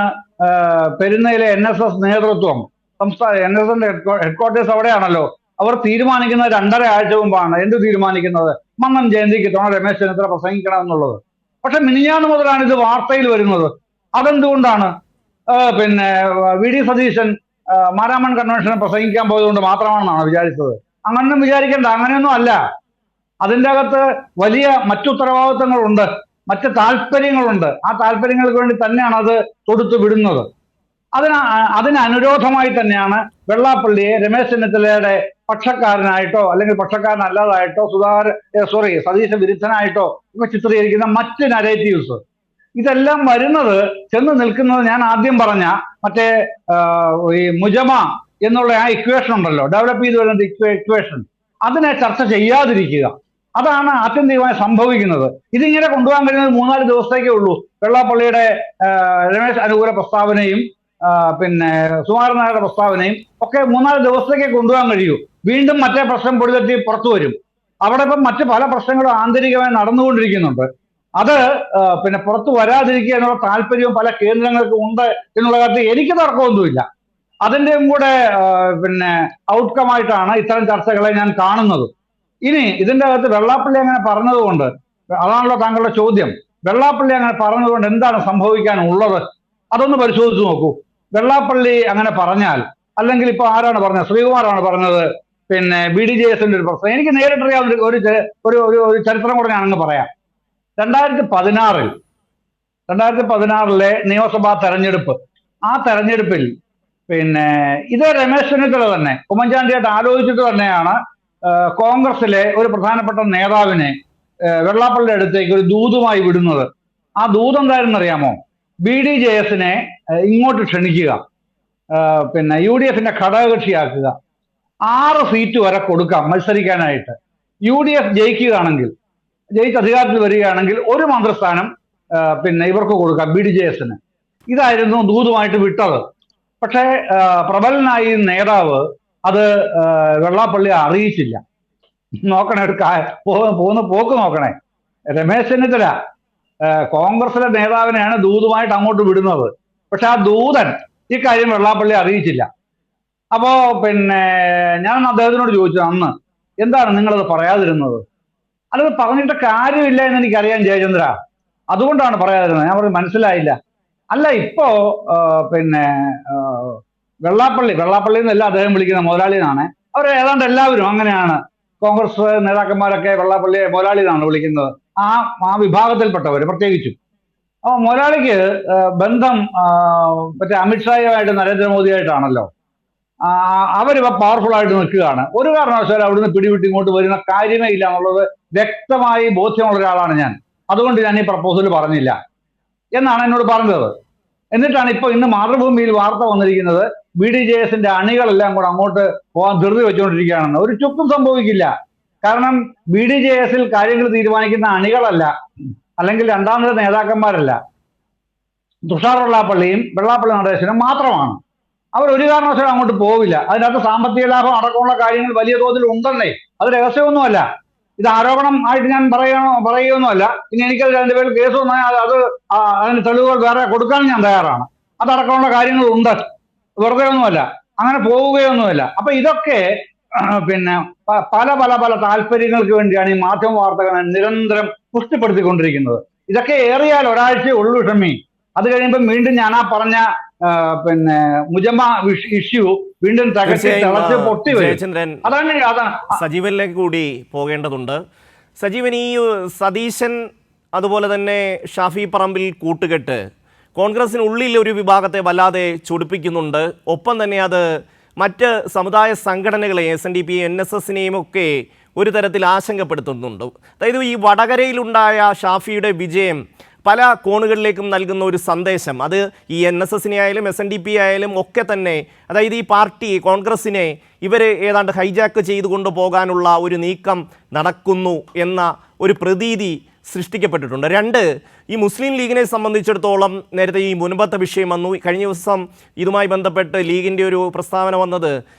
പെരുന്നയിലെ NSS നേതൃത്വം, സംസ്ഥാന NSSന്റെ ഹെഡ്ക്വാർട്ടേഴ്സ് അവിടെയാണല്ലോ, അവർ തീരുമാനിക്കുന്നത് 2.5 ആഴ്ച മുമ്പാണ്. എന്ത് തീരുമാനിക്കുന്നത്? മന്നം ജയന്തിക്ക് തവണ രമേശ് ചെന്നിത്തല പ്രസംഗിക്കണം എന്നുള്ളത്. പക്ഷെ മിനിഞ്ഞാന്ന് മുതലാണ് ഇത് വാർത്തയിൽ വരുന്നത്. അതെന്തുകൊണ്ടാണ്? VD സതീശൻ മാരാമൺ കൺവെൻഷന് പ്രസംഗിക്കാൻ പോയതുകൊണ്ട് മാത്രമാണെന്നാണ് വിചാരിച്ചത്? അങ്ങനൊന്നും വിചാരിക്കേണ്ട. അങ്ങനെയൊന്നും അല്ല. അതിൻ്റെ അകത്ത് വലിയ മറ്റു ഉത്തരവാദിത്തങ്ങളുണ്ട്, മറ്റ് താല്പര്യങ്ങളുണ്ട്. ആ താല്പര്യങ്ങൾക്ക് വേണ്ടി തന്നെയാണ് അത് തൊടുത്തു വിടുന്നത്. അതിന് അനുരോധമായി തന്നെയാണ് വെള്ളാപ്പള്ളിയെ രമേശ് ചെന്നിത്തലയുടെ പക്ഷക്കാരനായിട്ടോ അല്ലെങ്കിൽ പക്ഷക്കാരനല്ലാതായിട്ടോ സതീശ വിരുദ്ധനായിട്ടോ ഒക്കെ ചിത്രീകരിക്കുന്ന മറ്റ് നരേറ്റീവ്സ് ഇതെല്ലാം വരുന്നത് ചെന്ന് നിൽക്കുന്നത് ഞാൻ ആദ്യം പറഞ്ഞ മറ്റേ ഈ മുജമ എന്നുള്ള ആ ഇക്വേഷൻ ഉണ്ടല്ലോ, ഡെവലപ്പ് ചെയ്ത് വരുന്ന ഇക്വേഷൻ, അതിനെ ചർച്ച ചെയ്യാതിരിക്കുക. അതാണ് ആത്യന്തികമായി സംഭവിക്കുന്നത്. ഇതിങ്ങനെ കൊണ്ടുപോകാൻ കഴിയുന്നത് 3-4 ദിവസത്തേക്കേ ഉള്ളൂ. വെള്ളാപ്പള്ളിയുടെ രമേശ് അനുകൂല പ്രസ്താവനയും പിന്നെ സുകുമാരൻ നായരുടെ പ്രസ്താവനയും ഒക്കെ 3-4 ദിവസത്തേക്കേ കൊണ്ടുപോകാൻ കഴിയൂ. വീണ്ടും മറ്റേ പ്രശ്നം പൊടിതട്ടി പുറത്തു വരും. അവിടെ ഇപ്പം മറ്റ് പല പ്രശ്നങ്ങളും ആന്തരികമായി നടന്നുകൊണ്ടിരിക്കുന്നുണ്ട്. അത് പിന്നെ പുറത്തു വരാതിരിക്കുക എന്നുള്ള താല്പര്യവും പല കേന്ദ്രങ്ങൾക്കും ഉണ്ട് എന്നുള്ള കാര്യത്തിൽ എനിക്ക് തർക്കമൊന്നുമില്ല. അതിൻ്റെയും കൂടെ പിന്നെ ഔട്ട്കം ആയിട്ടാണ് ഇത്തരം ചർച്ചകളെ ഞാൻ കാണുന്നത്. ഇനി ഇതിൻ്റെ അകത്ത് വെള്ളാപ്പള്ളി അങ്ങനെ പറഞ്ഞതുകൊണ്ട്, അതാണല്ലോ താങ്കളുടെ ചോദ്യം, വെള്ളാപ്പള്ളി അങ്ങനെ പറഞ്ഞതുകൊണ്ട് എന്താണ് സംഭവിക്കാനുള്ളത്? അതൊന്ന് പരിശോധിച്ച് നോക്കൂ. വെള്ളാപ്പള്ളി അങ്ങനെ പറഞ്ഞാൽ, അല്ലെങ്കിൽ ഇപ്പൊ ആരാണ് പറഞ്ഞത്, ശ്രീകുമാറാണ് പറഞ്ഞത്, പിന്നെ BDJS-ന്റെ ഒരു പ്രശ്നം എനിക്ക് നേരിട്ടറിയാവുന്ന ഒരു ചരിത്രം കൂടെ ഞാൻ അങ്ങ് പറയാം. 2016 നിയമസഭാ തെരഞ്ഞെടുപ്പ്, ആ തെരഞ്ഞെടുപ്പിൽ പിന്നെ ഇത് രമേശ് ചെന്നിത്തല തന്നെ ഉമ്മൻചാണ്ടിയായിട്ട് ആലോചിച്ചിട്ട് തന്നെയാണ് കോൺഗ്രസിലെ ഒരു പ്രധാനപ്പെട്ട നേതാവിനെ വെള്ളാപ്പള്ളിയുടെ അടുത്തേക്ക് ഒരു ദൂതുമായി വിടുന്നത്. ആ ദൂത് എന്തായിരുന്നു അറിയാമോ? BDJS-നെ ഇങ്ങോട്ട് ക്ഷണിക്കുക, പിന്നെ UDF-ന്റെ ഘടകകക്ഷിയാക്കുക, 6 സീറ്റ് വരെ കൊടുക്കാം മത്സരിക്കാനായിട്ട്. UDF ജയിച്ച് അധികാരത്തിൽ വരികയാണെങ്കിൽ ഒരു മന്ത്രിസ്ഥാനം പിന്നെ ഇവർക്ക് കൊടുക്കാം, BDJS-ന്. ഇതായിരുന്നു ദൂതുമായിട്ട് വിട്ടത്. പക്ഷേ പ്രബലനായി നേതാവ് അത് വെള്ളാപ്പള്ളി അറിയിച്ചില്ല. നോക്കണേ, പോകുന്ന പോക്ക് നോക്കണേ. രമേശ് ചെന്നിത്തല കോൺഗ്രസിലെ നേതാവിനെയാണ് ദൂതുമായിട്ട് അങ്ങോട്ട് വിടുന്നത്. പക്ഷെ ആ ദൂതൻ ഇക്കാര്യം വെള്ളാപ്പള്ളി അറിയിച്ചില്ല. അപ്പോ പിന്നെ ഞാൻ അദ്ദേഹത്തിനോട് ചോദിച്ചു, അന്ന് എന്താണ് നിങ്ങളത് പറയാതിരുന്നത്? അല്ലത് പറഞ്ഞിട്ട് കാര്യമില്ല എന്ന് എനിക്കറിയാം ജയചന്ദ്ര, അതുകൊണ്ടാണ് പറയാതിരുന്നത്. ഞാൻ പറഞ്ഞു മനസ്സിലായില്ല. അല്ല, ഇപ്പോ പിന്നെ വെള്ളാപ്പള്ളി എന്നല്ല അദ്ദേഹം വിളിക്കുന്ന മുതലാളി എന്നാണ്. അവർ ഏതാണ്ട് എല്ലാവരും അങ്ങനെയാണ്. കോൺഗ്രസ് നേതാക്കന്മാരൊക്കെ വെള്ളാപ്പള്ളിയെ മുതലാളി എന്നാണ് വിളിക്കുന്നത്, ആ വിഭാഗത്തിൽപ്പെട്ടവർ പ്രത്യേകിച്ചും. അപ്പോൾ മുതലാളിക്ക് ബന്ധം മറ്റേ അമിത്ഷായുമായിട്ട് നരേന്ദ്രമോദിയായിട്ടാണല്ലോ. അവരിപ്പോ പവർഫുൾ ആയിട്ട് നിൽക്കുകയാണ്. ഒരു കാരണവശാലും അവിടുന്ന് പിടിവിട്ട് ഇങ്ങോട്ട് വരുന്ന കാര്യമേ ഇല്ല എന്നുള്ളത് വ്യക്തമായി ബോധ്യമുള്ള ഒരാളാണ് ഞാൻ. അതുകൊണ്ട് ഞാൻ ഈ പ്രപ്പോസൽ പറഞ്ഞില്ല എന്നാണ് എന്നോട് പറഞ്ഞത്. എന്നിട്ടാണ് ഇന്ന് മാതൃഭൂമിയിൽ വാർത്ത വന്നിരിക്കുന്നത്, BDJS-ന്റെ അണികളെല്ലാം കൂടെ അങ്ങോട്ട് പോകാൻ ധൃതി വെച്ചുകൊണ്ടിരിക്കുകയാണെന്ന്. ഒരു ചുക്കും സംഭവിക്കില്ല. കാരണം BDJS-ൽ കാര്യങ്ങൾ തീരുമാനിക്കുന്ന അണികളല്ല, അല്ലെങ്കിൽ രണ്ടാമത്തെ നേതാക്കന്മാരല്ല, തുഷാർ വെള്ളാപ്പള്ളിയും വെള്ളാപ്പള്ളി നടേശനും മാത്രമാണ്. അവർ ഒരു കാരണവശാലും അങ്ങോട്ട് പോവില്ല. അതിനകത്ത് സാമ്പത്തിക ലാഭം അടക്കമുള്ള കാര്യങ്ങൾ വലിയ തോതിൽ ഉണ്ടെന്നേ, അത് രഹസ്യമൊന്നുമല്ല. ഇത് ആരോപണം ആയിട്ട് ഞാൻ പറയുകയൊന്നുമല്ല. ഇനി എനിക്കത് 2 പേരിൽ കേസ് വന്നാൽ അതിന് തെളിവുകൾ വേറെ കൊടുക്കാൻ ഞാൻ തയ്യാറാണ്. അതടക്കമുള്ള കാര്യങ്ങളുണ്ട്, വെറുതെ ഒന്നുമല്ല, അങ്ങനെ പോവുകയൊന്നുമല്ല. അപ്പൊ ഇതൊക്കെ പിന്നെ പല പല പല താല്പര്യങ്ങൾക്ക് വേണ്ടിയാണ് ഈ മാധ്യമ വാർത്തകൾ നിരന്തരം പുഷ്ടിപ്പെടുത്തിക്കൊണ്ടിരിക്കുന്നത്. ഇതൊക്കെ ഏറിയാൽ ഒരാഴ്ചയേ ഉള്ളൂ ഷമ്മി. അത് കഴിയുമ്പോൾ വീണ്ടും ഞാൻ ആ പറഞ്ഞ പിന്നെ മുജമ്മ ഇഷ്യൂ വീണ്ടും തിളച്ച് പൊട്ടി വരും. അതാണ് സജീവനിലേക്ക് കൂടി പോകേണ്ടതുണ്ട്. സജീവൻ, ഈ സതീശൻ അതുപോലെ തന്നെ ഷാഫി പറമ്പിൽ കൂട്ടുകെട്ട് കോൺഗ്രസിനുള്ളിൽ ഒരു വിഭാഗത്തെ വല്ലാതെ ചൊടിപ്പിക്കുന്നുണ്ട്. ഒപ്പം തന്നെ അത് മറ്റ് സമുദായ സംഘടനകളെ SNDP NSS-നെയും ഒക്കെ ഒരു തരത്തിൽ ആശങ്കപ്പെടുത്തുന്നുണ്ട്. അതായത് ഈ വടകരയിലുണ്ടായ ഷാഫിയുടെ വിജയം പല കോണുകളിലേക്കും നൽകുന്ന ഒരു സന്ദേശം, അത് ഈ NSS-നെ ആയാലും SNDP ആയാലും ഒക്കെ തന്നെ, അതായത് ഈ പാർട്ടി കോൺഗ്രസിനെ ഇവർ ഏതാണ്ട് ഹൈജാക്ക് ചെയ്തു കൊണ്ടുപോകാനുള്ള ഒരു നീക്കം നടക്കുന്നു എന്ന ഒരു പ്രതീതി സൃഷ്ടിക്കപ്പെട്ടിട്ടുണ്ട്. 2, ഈ മുസ്ലിം ലീഗിനെ സംബന്ധിച്ചിടത്തോളം നേരത്തെ ഈ മുൻപത്തെ വിഷയം വന്നു. കഴിഞ്ഞ ദിവസം ഇതുമായി ബന്ധപ്പെട്ട് ലീഗിൻ്റെ ഒരു പ്രസ്താവന വന്നത്,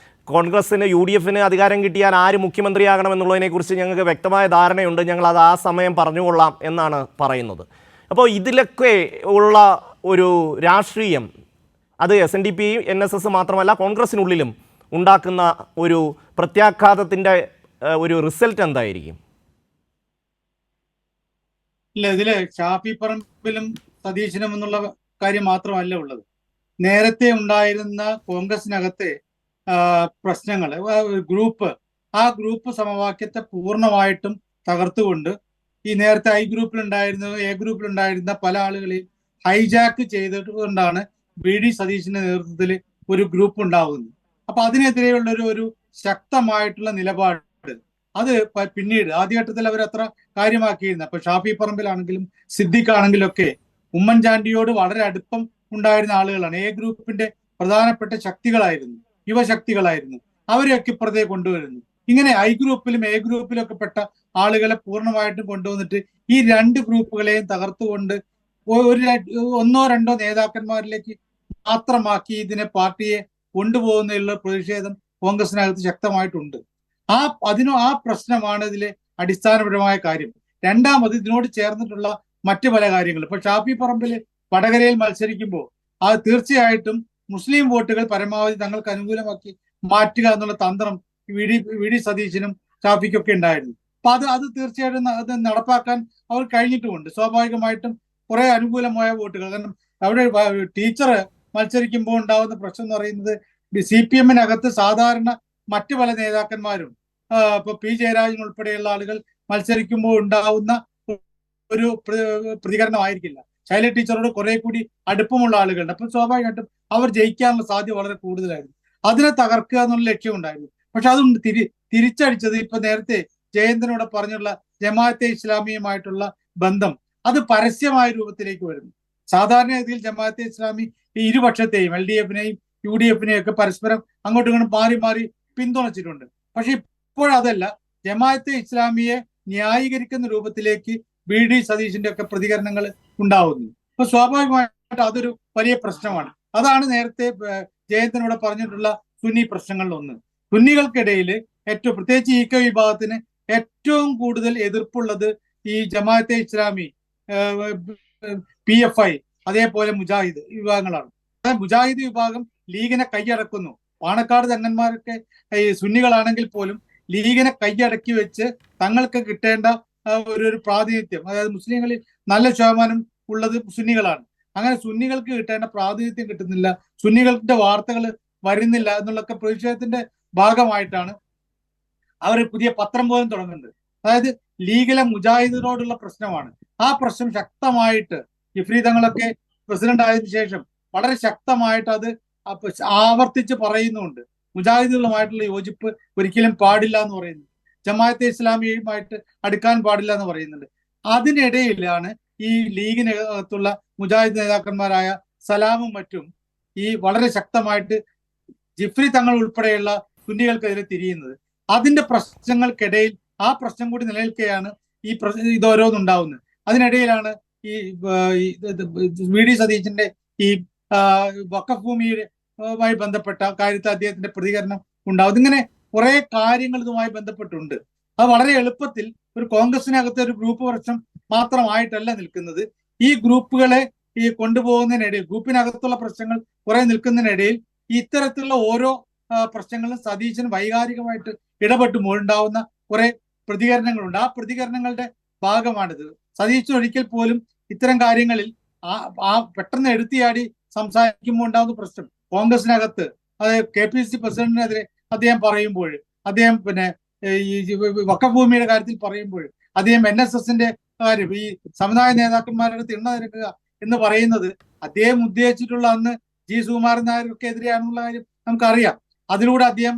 കോൺഗ്രസ്സിന് UDF-ന് അധികാരം കിട്ടിയാൽ ആര് മുഖ്യമന്ത്രിയാകണമെന്നുള്ളതിനെക്കുറിച്ച് ഞങ്ങൾക്ക് വ്യക്തമായ ധാരണയുണ്ട്, ഞങ്ങളത് ആ സമയം പറഞ്ഞുകൊള്ളാം എന്നാണ് പറയുന്നത്. അപ്പോൾ ഇതിലൊക്കെ ഉള്ള ഒരു രാഷ്ട്രീയം അത് SNDP NSS മാത്രമല്ല കോൺഗ്രസിനുള്ളിലും ഉണ്ടാക്കുന്ന ഒരു പ്രത്യാഘാതത്തിൻ്റെ ഒരു റിസൾട്ട് എന്തായിരിക്കും? ഇല്ല, ഇതില് ഷാഫി പറമ്പിലും സതീശനും എന്നുള്ള കാര്യം മാത്രമല്ല ഉള്ളത്. നേരത്തെ ഉണ്ടായിരുന്ന കോൺഗ്രസിനകത്തെ പ്രശ്നങ്ങൾ, ആ ഗ്രൂപ്പ് സമവാക്യത്തെ പൂർണ്ണമായിട്ടും തകർത്തുകൊണ്ട് ഈ നേരത്തെ എ ഗ്രൂപ്പിലുണ്ടായിരുന്ന പല ആളുകളെയും ഹൈജാക്ക് ചെയ്തുകൊണ്ടാണ് VD സതീശിന്റെ നേതൃത്വത്തിൽ ഒരു ഗ്രൂപ്പ് ഉണ്ടാകുന്നു. അപ്പൊ അതിനെതിരെയുള്ള ഒരു ശക്തമായിട്ടുള്ള നിലപാട് അത് പിന്നീട് ആദ്യഘട്ടത്തിൽ അവർ അത്ര കാര്യമാക്കിയിരുന്നു. അപ്പൊ ഷാഫി പറമ്പിലാണെങ്കിലും സിദ്ദിഖ് ആണെങ്കിലും ഒക്കെ ഉമ്മൻചാണ്ടിയോട് വളരെ അടുപ്പം ഉണ്ടായിരുന്ന ആളുകളാണ്. എ ഗ്രൂപ്പിന്റെ പ്രധാനപ്പെട്ട ശക്തികളായിരുന്നു, യുവശക്തികളായിരുന്നു. അവരെയൊക്കെ ഇപ്പുറത്തേക്ക് കൊണ്ടുവരുന്നു. ഇങ്ങനെ ഐ ഗ്രൂപ്പിലും എ ഗ്രൂപ്പിലും ഒക്കെ പെട്ട ആളുകളെ പൂർണ്ണമായിട്ടും കൊണ്ടുവന്നിട്ട് ഈ രണ്ട് ഗ്രൂപ്പുകളെയും തകർത്തുകൊണ്ട് ഒന്നോ രണ്ടോ നേതാക്കന്മാരിലേക്ക് മാത്രമാക്കി ഇതിനെ പാർട്ടിയെ കൊണ്ടുപോകുന്നതിലുള്ള പ്രതിഷേധം കോൺഗ്രസിനകത്ത് ശക്തമായിട്ടുണ്ട്. ആ പ്രശ്നമാണ് ഇതിലെ അടിസ്ഥാനപരമായ കാര്യം. രണ്ടാമത് ഇതിനോട് ചേർന്നിട്ടുള്ള മറ്റു പല കാര്യങ്ങൾ. ഇപ്പൊ ഷാഫി പറമ്പില് വടകരയിൽ മത്സരിക്കുമ്പോൾ അത് തീർച്ചയായിട്ടും മുസ്ലിം വോട്ടുകൾ പരമാവധി തങ്ങൾക്ക് അനുകൂലമാക്കി മാറ്റുക എന്നുള്ള തന്ത്രം വി ഡി സതീശനും ഷാഫിക്കൊക്കെ ഉണ്ടായിരുന്നു. അപ്പൊ അത് തീർച്ചയായിട്ടും അത് നടപ്പാക്കാൻ അവർ കഴിഞ്ഞിട്ടുമുണ്ട്. സ്വാഭാവികമായിട്ടും കുറെ അനുകൂലമായ വോട്ടുകൾ. കാരണം അവിടെ ടീച്ചർ മത്സരിക്കുമ്പോൾ ഉണ്ടാവുന്ന പ്രശ്നം എന്ന് പറയുന്നത് CPM-നകത്ത് സാധാരണ മറ്റു പല നേതാക്കന്മാരും ഇപ്പൊ P ജയരാജൻ ഉൾപ്പെടെയുള്ള ആളുകൾ മത്സരിക്കുമ്പോൾ ഉണ്ടാവുന്ന ഒരു പ്രതികരണമായിരിക്കില്ല. ശൈല ടീച്ചറോട് കുറെ കൂടി അടുപ്പമുള്ള ആളുകളുണ്ട്. അപ്പൊ സ്വാഭാവികമായിട്ടും അവർ ജയിക്കാനുള്ള സാധ്യത വളരെ കൂടുതലായിരുന്നു. അതിനെ തകർക്കുക എന്നുള്ള ലക്ഷ്യമുണ്ടായിരുന്നു. പക്ഷെ അതും തിരിച്ചടിച്ചത് ഇപ്പൊ നേരത്തെ ജയന്തനോട് പറഞ്ഞുള്ള ജമാഅത്തെ ഇസ്ലാമിയുമായിട്ടുള്ള ബന്ധം അത് പരസ്യമായ രൂപത്തിലേക്ക് വരുന്നു. സാധാരണഗതിയിൽ ജമാഅത്തെ ഇസ്ലാമി ഈ ഇരുപക്ഷത്തെയും LDF-നെയും UDF-നെയും ഒക്കെ പരസ്പരം അങ്ങോട്ടും ഇങ്ങോട്ടും മാറി മാറി പിന്തുണച്ചിട്ടുണ്ട്. പക്ഷെ ഇപ്പോഴതല്ല, ജമാഅത്തെ ഇസ്ലാമിയെ ന്യായീകരിക്കുന്ന രൂപത്തിലേക്ക് VD സതീശിന്റെ ഒക്കെ പ്രതികരണങ്ങൾ ഉണ്ടാവുന്നു. അപ്പൊ സ്വാഭാവികമായിട്ട് അതൊരു വലിയ പ്രശ്നമാണ്. അതാണ് നേരത്തെ ജയന്തനോട് പറഞ്ഞിട്ടുള്ള സുന്നി പ്രശ്നങ്ങളിലൊന്ന്. സുന്നികൾക്കിടയിൽ ഏറ്റവും പ്രത്യേകിച്ച് EK വിഭാഗത്തിന് ഏറ്റവും കൂടുതൽ എതിർപ്പുള്ളത് ഈ ജമാഅത്തെ ഇസ്ലാമി, PFI, അതേപോലെ മുജാഹിദ് വിഭാഗങ്ങളാണ്. മുജാഹിദ് വിഭാഗം ലീഗിനെ കൈയടക്കുന്നു. പാണക്കാട് തങ്ങന്മാരൊക്കെ സുന്നികളാണെങ്കിൽ പോലും ലീഗിനെ കൈയടക്കി വെച്ച് തങ്ങൾക്ക് കിട്ടേണ്ട ഒരു പ്രാതിനിധ്യം, അതായത് മുസ്ലിങ്ങളിൽ നല്ല ശതമാനം ഉള്ളത് സുന്നികളാണ്. അങ്ങനെ സുന്നികൾക്ക് കിട്ടേണ്ട പ്രാതിനിധ്യം കിട്ടുന്നില്ല, സുന്നികളുടെ വാർത്തകൾ വരുന്നില്ല എന്നുള്ളൊക്കെ പ്രതിഷേധത്തിന്റെ ഭാഗമായിട്ടാണ് അവർ പുതിയ പത്രം പോലും തുടങ്ങുന്നത്. അതായത് ലീഗിലെ മുജാഹിദിനോടുള്ള പ്രശ്നമാണ്. ആ പ്രശ്നം ശക്തമായിട്ട് ജിഫ്രി തങ്ങളൊക്കെ പ്രസിഡന്റ് ആയതിനു ശേഷം വളരെ ശക്തമായിട്ട് അത് ആവർത്തിച്ച് പറയുന്നുണ്ട്. മുജാഹിദുകളുമായിട്ടുള്ള യോജിപ്പ് ഒരിക്കലും പാടില്ല എന്ന് പറയുന്നു. ജമാഅത്തെ ഇസ്ലാമിയുമായിട്ട് അടുക്കാൻ പാടില്ല എന്ന് പറയുന്നുണ്ട്. അതിനിടയിലാണ് ഈ ലീഗിനകത്തുള്ള മുജാഹിദ് നേതാക്കന്മാരായ സലാമും മറ്റും ഈ വളരെ ശക്തമായിട്ട് ജിഫ്രി തങ്ങൾ ഉൾപ്പെടെയുള്ള സുന്നികൾക്കെതിരെ തിരിയുന്നത്. അതിന്റെ പ്രശ്നങ്ങൾക്കിടയിൽ ആ പ്രശ്നം കൂടി നിലനിൽക്കുകയാണ് ഇതോരോന്നുണ്ടാവുന്നത്. അതിനിടയിലാണ് ഈ VD സതീശന്റെ ഈ വഖഫ് ഭൂമിയുമായി ബന്ധപ്പെട്ട കാര്യത്തിൽ അദ്ദേഹത്തിന്റെ പ്രതികരണം ഉണ്ടാവും. ഇതിങ്ങനെ കുറെ കാര്യങ്ങൾ ഇതുമായി ബന്ധപ്പെട്ടുണ്ട്. അത് വളരെ എളുപ്പത്തിൽ ഒരു കോൺഗ്രസിനകത്തെ ഒരു ഗ്രൂപ്പ് പ്രശ്നം മാത്രമായിട്ടല്ല നിൽക്കുന്നത്. ഈ ഗ്രൂപ്പുകളെ ഈ കൊണ്ടുപോകുന്നതിനിടയിൽ, ഗ്രൂപ്പിനകത്തുള്ള പ്രശ്നങ്ങൾ കുറെ നിൽക്കുന്നതിനിടയിൽ ഇത്തരത്തിലുള്ള ഓരോ പ്രശ്നങ്ങളും സതീശന് വൈകാരികമായിട്ട് ഇടപെട്ടുമ്പോൾ ഉണ്ടാവുന്ന കുറെ പ്രതികരണങ്ങളുണ്ട്. ആ പ്രതികരണങ്ങളുടെ ഭാഗമാണിത്. സതീശൻ ഒരിക്കൽ പോലും ഇത്തരം കാര്യങ്ങളിൽ പെട്ടെന്ന് എടുത്തിയാടി സംസാരിക്കുമ്പോൾ ഉണ്ടാകുന്ന പ്രശ്നം കോൺഗ്രസിനകത്ത്, അത് KPCC പ്രസിഡന്റിനെതിരെ അദ്ദേഹം പറയുമ്പോൾ, അദ്ദേഹം പിന്നെ ഈ വഖഫ് ഭൂമിയുടെ കാര്യത്തിൽ പറയുമ്പോൾ, അദ്ദേഹം NSSന്റെ കാര്യം, ഈ സമുദായ നേതാക്കന്മാരുടെ തിണ്ണ നിരക്കുക എന്ന് പറയുന്നത് അദ്ദേഹം ഉദ്ദേശിച്ചിട്ടുള്ള അന്ന് G. സുകുമാരൻ നായർക്കെതിരെയാണെന്നുള്ള കാര്യം നമുക്കറിയാം. അതിലൂടെ അദ്ദേഹം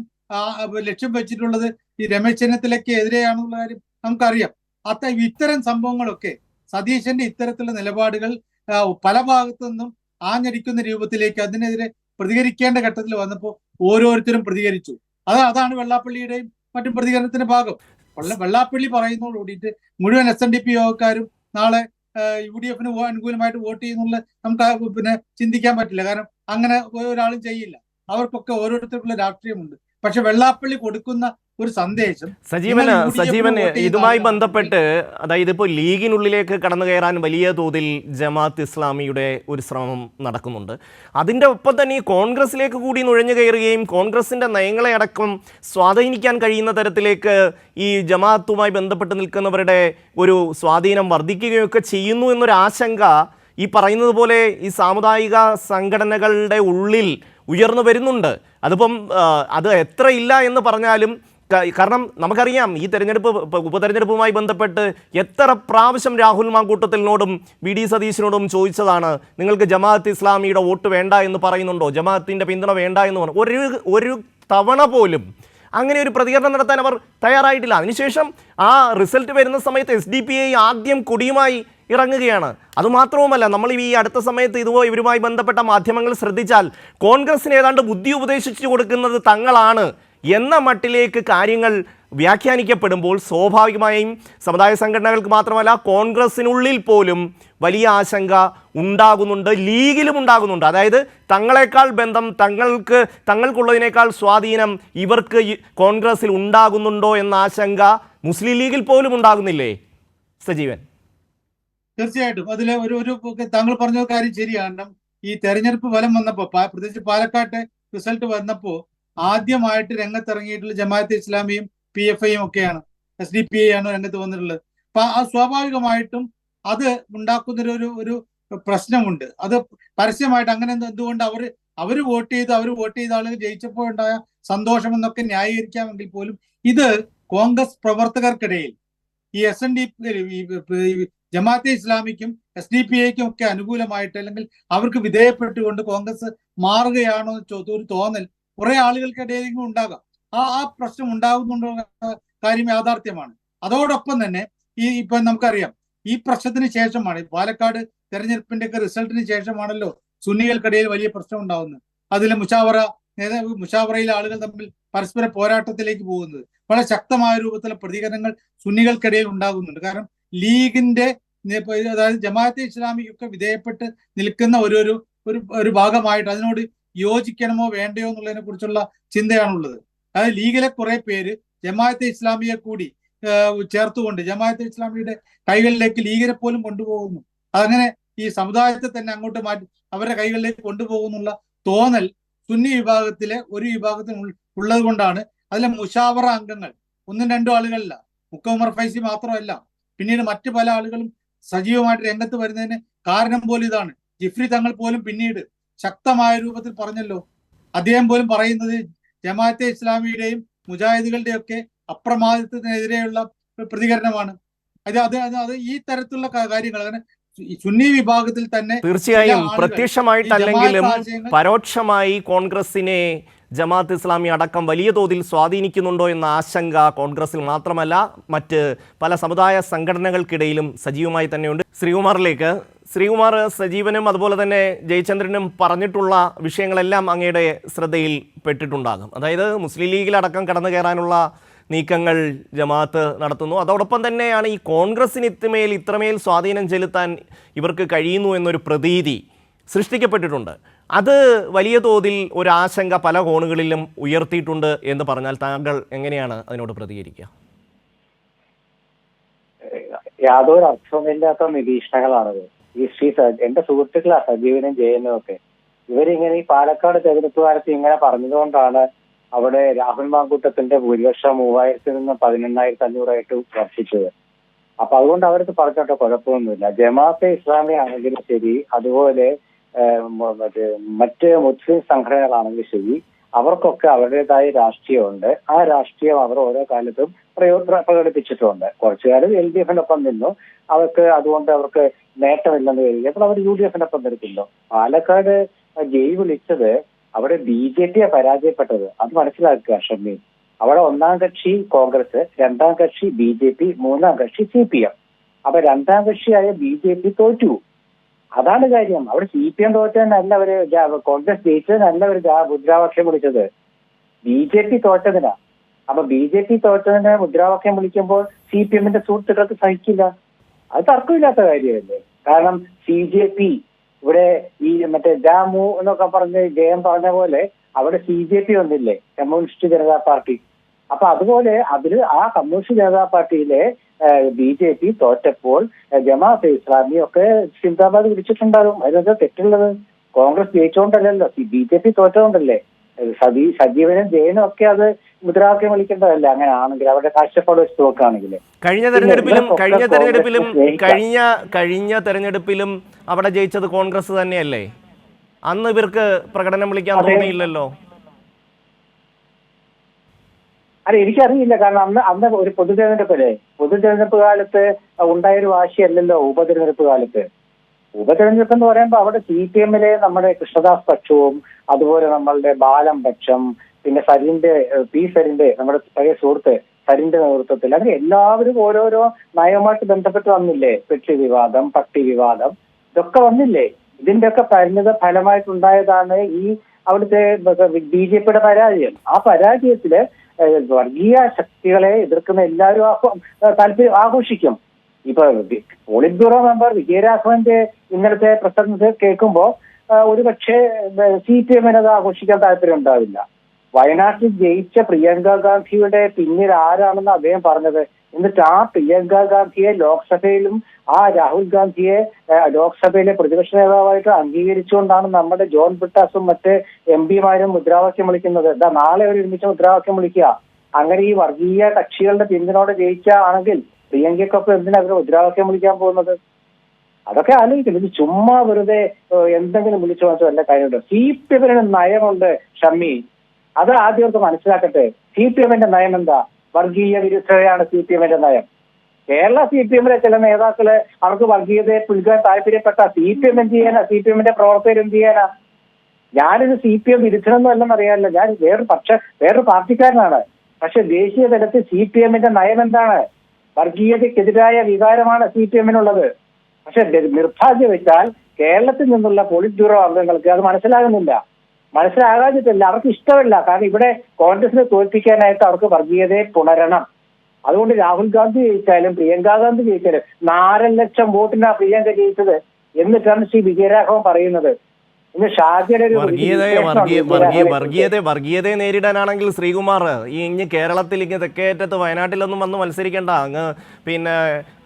ലക്ഷ്യം വെച്ചിട്ടുള്ളത് ഈ രമേശ് ചെന്നിത്തലയ്ക്ക് എതിരെയാണെന്നുള്ള കാര്യം നമുക്കറിയാം. ഇത്തരം സംഭവങ്ങളൊക്കെ സതീശന്റെ ഇത്തരത്തിലുള്ള നിലപാടുകൾ പല ഭാഗത്തു നിന്നും ആഞ്ഞടിക്കുന്ന രൂപത്തിലേക്ക് അതിനെതിരെ പ്രതികരിക്കേണ്ട ഘട്ടത്തിൽ വന്നപ്പോൾ ഓരോരുത്തരും പ്രതികരിച്ചു. അതാണ് വെള്ളാപ്പള്ളിയുടെയും മറ്റും പ്രതികരണത്തിന്റെ ഭാഗം. വെള്ളാപ്പള്ളി പറയുന്നതോട് കൂടിയിട്ട് മുഴുവൻ SNDP യോഗക്കാരും നാളെ UDF-ന് അനുകൂലമായിട്ട് വോട്ട് ചെയ്യുന്നുള്ള നമുക്ക് പിന്നെ ചിന്തിക്കാൻ പറ്റില്ല. കാരണം അങ്ങനെ ഒരാളും ചെയ്യില്ല. അവർക്കൊക്കെ ഓരോരുത്തർക്കുള്ള രാഷ്ട്രീയമുണ്ട്. പക്ഷെ വെള്ളാപ്പള്ളി കൊടുക്കുന്ന ഒരു സന്ദേശം സജീവൻ ഇതുമായി ബന്ധപ്പെട്ട്, അതായത് ഇപ്പോൾ ലീഗിനുള്ളിലേക്ക് കടന്നു കയറാൻ വലിയ തോതിൽ ജമാഅത്ത് ഇസ്ലാമിയുടെ ഒരു ശ്രമം നടക്കുന്നുണ്ട്. അതിൻ്റെ ഒപ്പം തന്നെ ഈ കോൺഗ്രസിലേക്ക് കൂടി നുഴഞ്ഞു കയറുകയും കോൺഗ്രസിൻ്റെ നയങ്ങളെ അടക്കം സ്വാധീനിക്കാൻ കഴിയുന്ന തരത്തിലേക്ക് ഈ ജമാഅത്തുമായി ബന്ധപ്പെട്ട് നിൽക്കുന്നവരുടെ ഒരു സ്വാധീനം വർദ്ധിക്കുകയൊക്കെ ചെയ്യുന്നു എന്നൊരു ആശങ്ക ഈ പറയുന്നത് പോലെ ഈ സാമുദായിക സംഘടനകളുടെ ഉള്ളിൽ ഉയർന്നു വരുന്നുണ്ട്. അതിപ്പം അത് എത്ര ഇല്ല എന്ന് പറഞ്ഞാലും കാരണം നമുക്കറിയാം ഈ തെരഞ്ഞെടുപ്പ് ഉപതെരഞ്ഞെടുപ്പുമായി ബന്ധപ്പെട്ട് എത്ര പ്രാവശ്യം രാഹുൽ മാങ്കൂട്ടത്തിനോടും വി.ഡി. സതീശനോടും ചോദിച്ചതാണ്, നിങ്ങൾക്ക് ജമാഅത്ത് ഇസ്ലാമിയുടെ വോട്ട് വേണ്ട എന്ന് പറയുന്നുണ്ടോ, ജമാഅത്തിൻ്റെ പിന്തുണ വേണ്ട എന്ന് പറഞ്ഞു. ഒരു തവണ പോലും അങ്ങനെ ഒരു പ്രതികരണം നടത്താൻ അവർ തയ്യാറായിട്ടില്ല. അതിനുശേഷം ആ റിസൾട്ട് വരുന്ന സമയത്ത് SDPI ആദ്യം കൊടിയുമായി ഇറങ്ങുകയാണ്. അതുമാത്രവുമല്ല, നമ്മൾ ഈ അടുത്ത സമയത്ത് ഇവരുമായി ബന്ധപ്പെട്ട മാധ്യമങ്ങൾ ശ്രദ്ധിച്ചാൽ കോൺഗ്രസിന് ഏതാണ്ട് ബുദ്ധി ഉപദേശിച്ചു കൊടുക്കുന്നത് തങ്ങളാണ് എന്ന മട്ടിലേക്ക് കാര്യങ്ങൾ വ്യാഖ്യാനിക്കപ്പെടുമ്പോൾ സ്വാഭാവികമായും സമുദായ സംഘടനകൾക്ക് മാത്രമല്ല കോൺഗ്രസിനുള്ളിൽ പോലും വലിയ ആശങ്ക ഉണ്ടാകുന്നുണ്ട്, ലീഗിലും ഉണ്ടാകുന്നുണ്ട്. അതായത് തങ്ങളെക്കാൾ ബന്ധം, തങ്ങൾക്കുള്ളതിനേക്കാൾ സ്വാധീനം ഇവർക്ക് കോൺഗ്രസിൽ ഉണ്ടാകുന്നുണ്ടോ എന്ന ആശങ്ക മുസ്ലിം ലീഗിൽ പോലും ഉണ്ടാകുന്നില്ലേ സജീവൻ? തീർച്ചയായിട്ടും അതിലെ ഒരു താങ്കൾ പറഞ്ഞ കാര്യം ശരിയാണ്. ഈ തെരഞ്ഞെടുപ്പ് ഫലം വന്നപ്പോൾ, പ്രത്യേകിച്ച് പാലക്കാട്ടെ റിസൾട്ട് വന്നപ്പോൾ ആദ്യമായിട്ട് രംഗത്തിറങ്ങിയിട്ടുള്ള ജമാഅത്തെ ഇസ്ലാമിയും PFIയും ഒക്കെയാണ്, SDPI ആണ് രംഗത്ത് വന്നിട്ടുള്ളത്. അപ്പൊ ആ സ്വാഭാവികമായിട്ടും അത് ഉണ്ടാക്കുന്നൊരു പ്രശ്നമുണ്ട്. അത് പരസ്യമായിട്ട് അങ്ങനെ എന്തുകൊണ്ട് അവര് വോട്ട് ചെയ്ത ആളുകൾ ജയിച്ചപ്പോൾ ഉണ്ടായ സന്തോഷം എന്നൊക്കെ ന്യായീകരിക്കാമെങ്കിൽ പോലും ഇത് കോൺഗ്രസ് പ്രവർത്തകർക്കിടയിൽ ഈ ജമാഅത്തെ ഇസ്ലാമിക്കും SDPIക്കും ഒക്കെ അനുകൂലമായിട്ട് അല്ലെങ്കിൽ അവർക്ക് വിധേയപ്പെട്ടുകൊണ്ട് കോൺഗ്രസ് മാറുകയാണോ ഒരു തോന്നൽ കുറെ ആളുകൾക്കിടയിലും ഉണ്ടാകാം. ആ പ്രശ്നം ഉണ്ടാകുന്നുണ്ടോ കാര്യം യാഥാർത്ഥ്യമാണ്. അതോടൊപ്പം തന്നെ ഇപ്പൊ നമുക്കറിയാം ഈ പ്രശ്നത്തിന് ശേഷമാണ്, പാലക്കാട് തെരഞ്ഞെടുപ്പിന്റെ ഒക്കെ റിസൾട്ടിന് ശേഷമാണല്ലോ സുന്നികൾക്കിടയിൽ വലിയ പ്രശ്നം ഉണ്ടാകുന്നത്. അതിലെ മുഷാവറയിലെ ആളുകൾ തമ്മിൽ പരസ്പര പോരാട്ടത്തിലേക്ക് പോകുന്നത്. വളരെ ശക്തമായ രൂപത്തിലുള്ള പ്രതികരണങ്ങൾ സുന്നികൾക്കിടയിൽ ഉണ്ടാകുന്നുണ്ട്. കാരണം ലീഗിന്റെ, അതായത് ജമാഅത്തെ ഇസ്ലാമിക്കൊക്കെ വിധേയപ്പെട്ട് നിൽക്കുന്ന ഒരു ഭാഗമായിട്ട് അതിനോട് യോജിക്കണമോ വേണ്ടയോ എന്നുള്ളതിനെ കുറിച്ചുള്ള ചിന്തയാണുള്ളത്. അതായത് ലീഗിലെ കുറെ പേര് ജമാഅത്തെ ഇസ്ലാമിയെ കൂടി ചേർത്തുകൊണ്ട് ജമാഅത്തെ ഇസ്ലാമിയുടെ കൈകളിലേക്ക് ലീഗിനെ പോലും കൊണ്ടുപോകുന്നു. അതങ്ങനെ ഈ സമുദായത്തെ തന്നെ അങ്ങോട്ട് മാറ്റി അവരുടെ കൈകളിലേക്ക് കൊണ്ടുപോകുന്നുള്ള തോന്നൽ സുന്നി വിഭാഗത്തിലെ ഒരു വിഭാഗത്തിന് ഉള്ളത് കൊണ്ടാണ്. അതിലെ മുഷാവറ അംഗങ്ങൾ 1-2 ആളുകളല്ല, മുക്കം ഉമർ ഫൈസി മാത്രമല്ല, പിന്നീട് മറ്റു പല ആളുകളും സജീവമായിട്ട് രംഗത്ത് വരുന്നതിന് കാരണം പോലും ഇതാണ്. ജിഫ്രി തങ്ങൾ പോലും പിന്നീട് ശക്തമായ രൂപത്തിൽ പറഞ്ഞല്ലോ, അദ്ദേഹം പോലും പറയുന്നത് ജമാഅത്തെ ഇസ്ലാമിയുടെയും മുജാഹിദുകളുടെയും ഒക്കെ അപ്രമാദിത്വത്തിനെതിരെയുള്ള പ്രതികരണമാണ്. അത് ഈ തരത്തിലുള്ള കാര്യങ്ങൾ അങ്ങനെ സുന്നി വിഭാഗത്തിൽ തന്നെ തീർച്ചയായും പ്രത്യക്ഷമായിട്ടല്ലെങ്കിലും പരോക്ഷമായി കോൺഗ്രസിനെ ജമാഅത്ത് ഇസ്ലാമി അടക്കം വലിയ തോതിൽ സ്വാധീനിക്കുന്നുണ്ടോ എന്ന ആശങ്ക കോൺഗ്രസിൽ മാത്രമല്ല മറ്റ് പല സമുദായ സംഘടനകൾക്കിടയിലും സജീവമായി തന്നെയുണ്ട്. ശ്രീകുമാർ, സജീവനും അതുപോലെ തന്നെ ജയചന്ദ്രനും പറഞ്ഞിട്ടുള്ള വിഷയങ്ങളെല്ലാം അങ്ങയുടെ ശ്രദ്ധയിൽ പെട്ടിട്ടുണ്ടാകും. അതായത് മുസ്ലിം ലീഗിലടക്കം കടന്നു കയറാനുള്ള നീക്കങ്ങൾ ജമാഅത്ത് നടത്തുന്നു. അതോടൊപ്പം തന്നെയാണ് ഈ കോൺഗ്രസിന് ഇത്രമേൽ സ്വാധീനം ചെലുത്താൻ ഇവർക്ക് കഴിയുന്നു എന്നൊരു പ്രതീതി സൃഷ്ടിക്കപ്പെട്ടിട്ടുണ്ട്. അത് വലിയ തോതിൽ ഒരു ആശങ്ക പല കോണുകളിലും ഉയർത്തിയിട്ടുണ്ട് എന്ന് പറഞ്ഞാൽ താങ്കൾ എങ്ങനെയാണ് അതിനോട് പ്രതികരിക്കുക? യാതൊരു അർത്ഥമില്ലാത്ത നിരീക്ഷണങ്ങളാണത്. എന്റെ സുഹൃത്തുക്കളാ സജീവനും ജയനും ഒക്കെ. ഇവരിങ്ങനെ ഈ പാലക്കാട് തെരഞ്ഞെടുപ്പ് കാലത്ത് ഇങ്ങനെ പറഞ്ഞതുകൊണ്ടാണ് അവിടെ രാഹുൽ മാങ്കൂട്ടത്തിന്റെ ഭൂരിപക്ഷം 3000-ൽ നിന്ന് 11,500 വർദ്ധിച്ചത്. അപ്പൊ അതുകൊണ്ട് അവർക്ക് പറഞ്ഞോട്ടെ, കുഴപ്പമൊന്നുമില്ല. ജമാഅത്തെ ഇസ്ലാമി ആണെങ്കിലും ശരി, അതുപോലെ മറ്റ് മുസ്ലിം സംഘടനകളാണെങ്കിലും ശരി, അവർക്കൊക്കെ അവരുടേതായ രാഷ്ട്രീയമുണ്ട്. ആ രാഷ്ട്രീയം അവർ ഓരോ കാലത്തും പ്രകടിപ്പിച്ചിട്ടുണ്ട്. കുറച്ചു കാലം LDFിനൊപ്പം നിന്നു. അതുകൊണ്ട് അവർക്ക് നേട്ടമില്ലെന്ന് കരുതിയപ്പോൾ അവർ UDFിനൊപ്പം നിൽക്കുന്നു. പാലക്കാട് ജയ് വിളിച്ചത് അവിടെ BJPയെ പരാജയപ്പെട്ടത്, അത് മനസ്സിലാക്കുക ഷമ്മി. അവിടെ 1ാം കക്ഷി കോൺഗ്രസ്, 2ാം കക്ഷി BJP, 3ാം കക്ഷി CPM. അപ്പൊ 2ാം കക്ഷിയായ BJP തോറ്റു. അതാണ് കാര്യം. അവിടെ CPM തോറ്റതിനല്ല അവര്, കോൺഗ്രസ് ജയിച്ചതിനല്ല അവർ മുദ്രാവാക്യം വിളിച്ചത്, BJP തോറ്റതിനാ. അപ്പൊ BJP തോറ്റതിന് മുദ്രാവാക്യം വിളിക്കുമ്പോൾ CPMന്റെ സുഹൃത്തുക്കൾക്ക് സഹിക്കില്ല. അത് തർക്കമില്ലാത്ത കാര്യമല്ലേ. കാരണം CJP ഇവിടെ ഈ മറ്റേ ജാമു എന്നൊക്കെ പറഞ്ഞ് ജയം പറഞ്ഞ പോലെ അവിടെ CJP ഒന്നില്ലേ, കമ്മ്യൂണിസ്റ്റ് ജനതാ പാർട്ടി. അപ്പൊ അതുപോലെ ആ കമ്മ്യൂണിസ്റ്റ് ജനതാ പാർട്ടിയിലെ BJP തോറ്റപ്പോൾ ജമാഅത്തെ ഇസ്ലാമി ഒക്കെ സിന്ദാബാദ് വിളിച്ചിട്ടുണ്ടാകും. അതിനെന്താ തെറ്റുള്ളത്? കോൺഗ്രസ് ജയിച്ചുകൊണ്ടല്ലോ, BJP തോറ്റതുകൊണ്ടല്ലേ. സജീവനും ജയനും ഒക്കെ അത് മുദ്രാവാക്യം വിളിക്കേണ്ടതല്ല. അങ്ങനെ ആണെങ്കിൽ അവരുടെ കാഴ്ചപ്പാട് വെച്ച് നോക്കുകയാണെങ്കിൽ കഴിഞ്ഞ തെരഞ്ഞെടുപ്പിലും അവിടെ ജയിച്ചത് കോൺഗ്രസ് തന്നെയല്ലേ? അന്ന് ഇവർക്ക് പ്രകടനം വിളിക്കാൻ തോന്നിയില്ലല്ലോ. അല്ല, എനിക്കറിയില്ല. കാരണം അന്ന് ഒരു പൊതുതെരഞ്ഞെടുപ്പ് കാലത്ത് ഉണ്ടായൊരു വാശിയല്ലല്ലോ ഉപതെരഞ്ഞെടുപ്പ് കാലത്ത്. ഉപതെരഞ്ഞെടുപ്പ് എന്ന് പറയുമ്പോൾ അവിടെ CPM-ലെ നമ്മുടെ കൃഷ്ണദാസ് പക്ഷവും അതുപോലെ നമ്മളുടെ ബാലം പക്ഷം, പിന്നെ സരിന്റെ നമ്മുടെ പഴയ സുഹൃത്ത് സരിന്റെ നേതൃത്വത്തിൽ അങ്ങനെ എല്ലാവരും ഓരോരോ നയവുമായിട്ട് ബന്ധപ്പെട്ട് വന്നില്ലേ? പെട്ടി വിവാദം, പട്ടി വിവാദം, ഇതൊക്കെ വന്നില്ലേ? ഇതിന്റെയൊക്കെ പരിണിത ഫലമായിട്ടുണ്ടായതാണ് ഈ അവിടുത്തെ BJP-യുടെ പരാജയം. ആ പരാജയത്തില് വർഗീയ ശക്തികളെ എതിർക്കുന്ന എല്ലാവരും താല്പര്യം ആഘോഷിക്കും. ഇപ്പൊ പോളിറ്റ് ബ്യൂറോ മെമ്പർ വിജയരാഘവന്റെ ഇന്നലത്തെ പ്രസംഗം കേൾക്കുമ്പോ ഒരുപക്ഷെ CPM-ന് അത് ആഘോഷിക്കാൻ താല്പര്യം ഉണ്ടാവില്ല. വയനാട്ടിൽ ജയിച്ച പ്രിയങ്ക ഗാന്ധിയുടെ പിന്നിൽ ആരാണെന്ന് അദ്ദേഹം പറഞ്ഞത്. എന്നിട്ട് ആ പ്രിയങ്ക ഗാന്ധിയെ ലോക്സഭയിലും ആ രാഹുൽ ഗാന്ധിയെ ലോക്സഭയിലെ പ്രതിപക്ഷ നേതാവായിട്ട് അംഗീകരിച്ചുകൊണ്ടാണ് നമ്മുടെ ജോൺ ബ്രിട്ടാസും മറ്റ് MP-മാരും മുദ്രാവാക്യം വിളിക്കുന്നത്. നാളെ അവർ ഒരുമിച്ച് മുദ്രാവാക്യം വിളിക്കുക. അങ്ങനെ ഈ വർഗീയ കക്ഷികളുടെ പിന്തുണയോടെ ജയിച്ച ആണെങ്കിൽ പ്രിയങ്കയ്ക്കൊപ്പം എന്തിനാ അവർ മുദ്രാവാക്യം വിളിക്കാൻ പോകുന്നത്? അതൊക്കെ ആലോചിക്കണം. ഇത് ചുമ്മാ വെറുതെ എന്തെങ്കിലും വിളിച്ചു വന്നിട്ട് വല്ല കാര്യമുണ്ട്. CPM-ന് നയമുണ്ട് ഷമ്മി, അത് ആദ്യം അവർക്ക് മനസ്സിലാക്കട്ടെ. CPM-ന്റെ നയം എന്താ? വർഗീയ വിരുദ്ധതയാണ് CPM-ന്റെ നയം. കേരള CPM-ലെ ചില നേതാക്കള് അവർക്ക് വർഗീയതയെ പുൽകാൻ താല്പര്യപ്പെട്ട CPM എന്ത് ചെയ്യാനാ? CPM-ന്റെ പ്രവർത്തകർ എന്ത് ചെയ്യാനാ? ഞാനിത് CPM വിരുദ്ധനൊന്നും അല്ലെന്ന് അറിയാമല്ലോ. ഞാൻ വേറൊരു പാർട്ടിക്കാരനാണ്. പക്ഷെ ദേശീയ തലത്തിൽ CPM-ന്റെ നയം എന്താണ്? വർഗീയതയ്ക്കെതിരായ വികാരമാണ് CPM-നുള്ളത്. പക്ഷെ നിർഭാഗ്യം വെച്ചാൽ കേരളത്തിൽ നിന്നുള്ള പോളിറ്റ് ബ്യൂറോ അംഗങ്ങൾക്ക് അത് മനസ്സിലാകാതിട്ടല്ല, അവർക്ക് ഇഷ്ടമല്ല. കാരണം ഇവിടെ കോൺഗ്രസിനെ തോൽപ്പിക്കാനായിട്ട് അവർക്ക് വർഗീയതയെ പുണരണം. അതുകൊണ്ട് രാഹുൽ ഗാന്ധി ജയിച്ചാലും പ്രിയങ്ക ഗാന്ധി ജയിച്ചാലും 4 ലക്ഷം വോട്ടിനാ പ്രിയങ്ക ജയിച്ചത് എന്നിട്ടാണ് ശ്രീ വിജയരാഘവൻ പറയുന്നത്. ഇന്ന് ഷാജിയുടെ വർഗീയതയെ നേരിടാനാണെങ്കിൽ ശ്രീകുമാർ ഇനി കേരളത്തിൽ ഇങ്ങനെ തെക്കേറ്റത്ത് വയനാട്ടിലൊന്നും വന്ന് മത്സരിക്കേണ്ട. അങ്ങ് പിന്നെ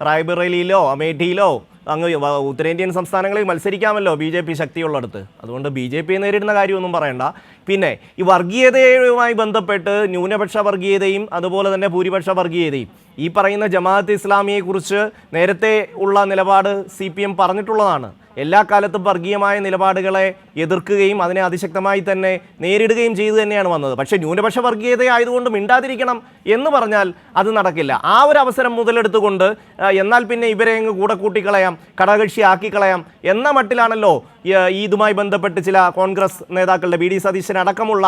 റായ്ബറേലിയിലോ അമേഠിയിലോ അങ്ങ് ഉത്തരേന്ത്യൻ സംസ്ഥാനങ്ങളിൽ മത്സരിക്കാമല്ലോ BJP ശക്തിയുള്ളിടത്ത്. അതുകൊണ്ട് BJP നേരിടുന്ന കാര്യമൊന്നും പറയണ്ട. പിന്നെ ഈ വർഗീയതയുമായി ബന്ധപ്പെട്ട് ന്യൂനപക്ഷ വർഗീയതയും അതുപോലെ തന്നെ ഭൂരിപക്ഷ വർഗീയതയും ഈ പറയുന്ന ജമാഅത്ത് ഇസ്ലാമിയെക്കുറിച്ച് നേരത്തെ ഉള്ള നിലപാട് CPM പറഞ്ഞിട്ടുള്ളതാണ്. എല്ലാ കാലത്തും വർഗീയമായ നിലപാടുകളെ എതിർക്കുകയും അതിനെ അതിശക്തമായി തന്നെ നേരിടുകയും ചെയ്തു തന്നെയാണ് വന്നത്. പക്ഷേ ന്യൂനപക്ഷ വർഗീയതയായതുകൊണ്ട് മിണ്ടാതിരിക്കണം എന്ന് പറഞ്ഞാൽ അത് നടക്കില്ല. ആ ഒരു അവസരം മുതലെടുത്തുകൊണ്ട് എന്നാൽ പിന്നെ ഇവരെ അങ്ങ് കൂടെ കൂട്ടിക്കളയാം, ഘടകകക്ഷി ആക്കിക്കളയാം എന്ന മട്ടിലാണല്ലോ ഇതുമായി ബന്ധപ്പെട്ട് ചില കോൺഗ്രസ് നേതാക്കളുടെ VD സതീശൻ അടക്കമുള്ള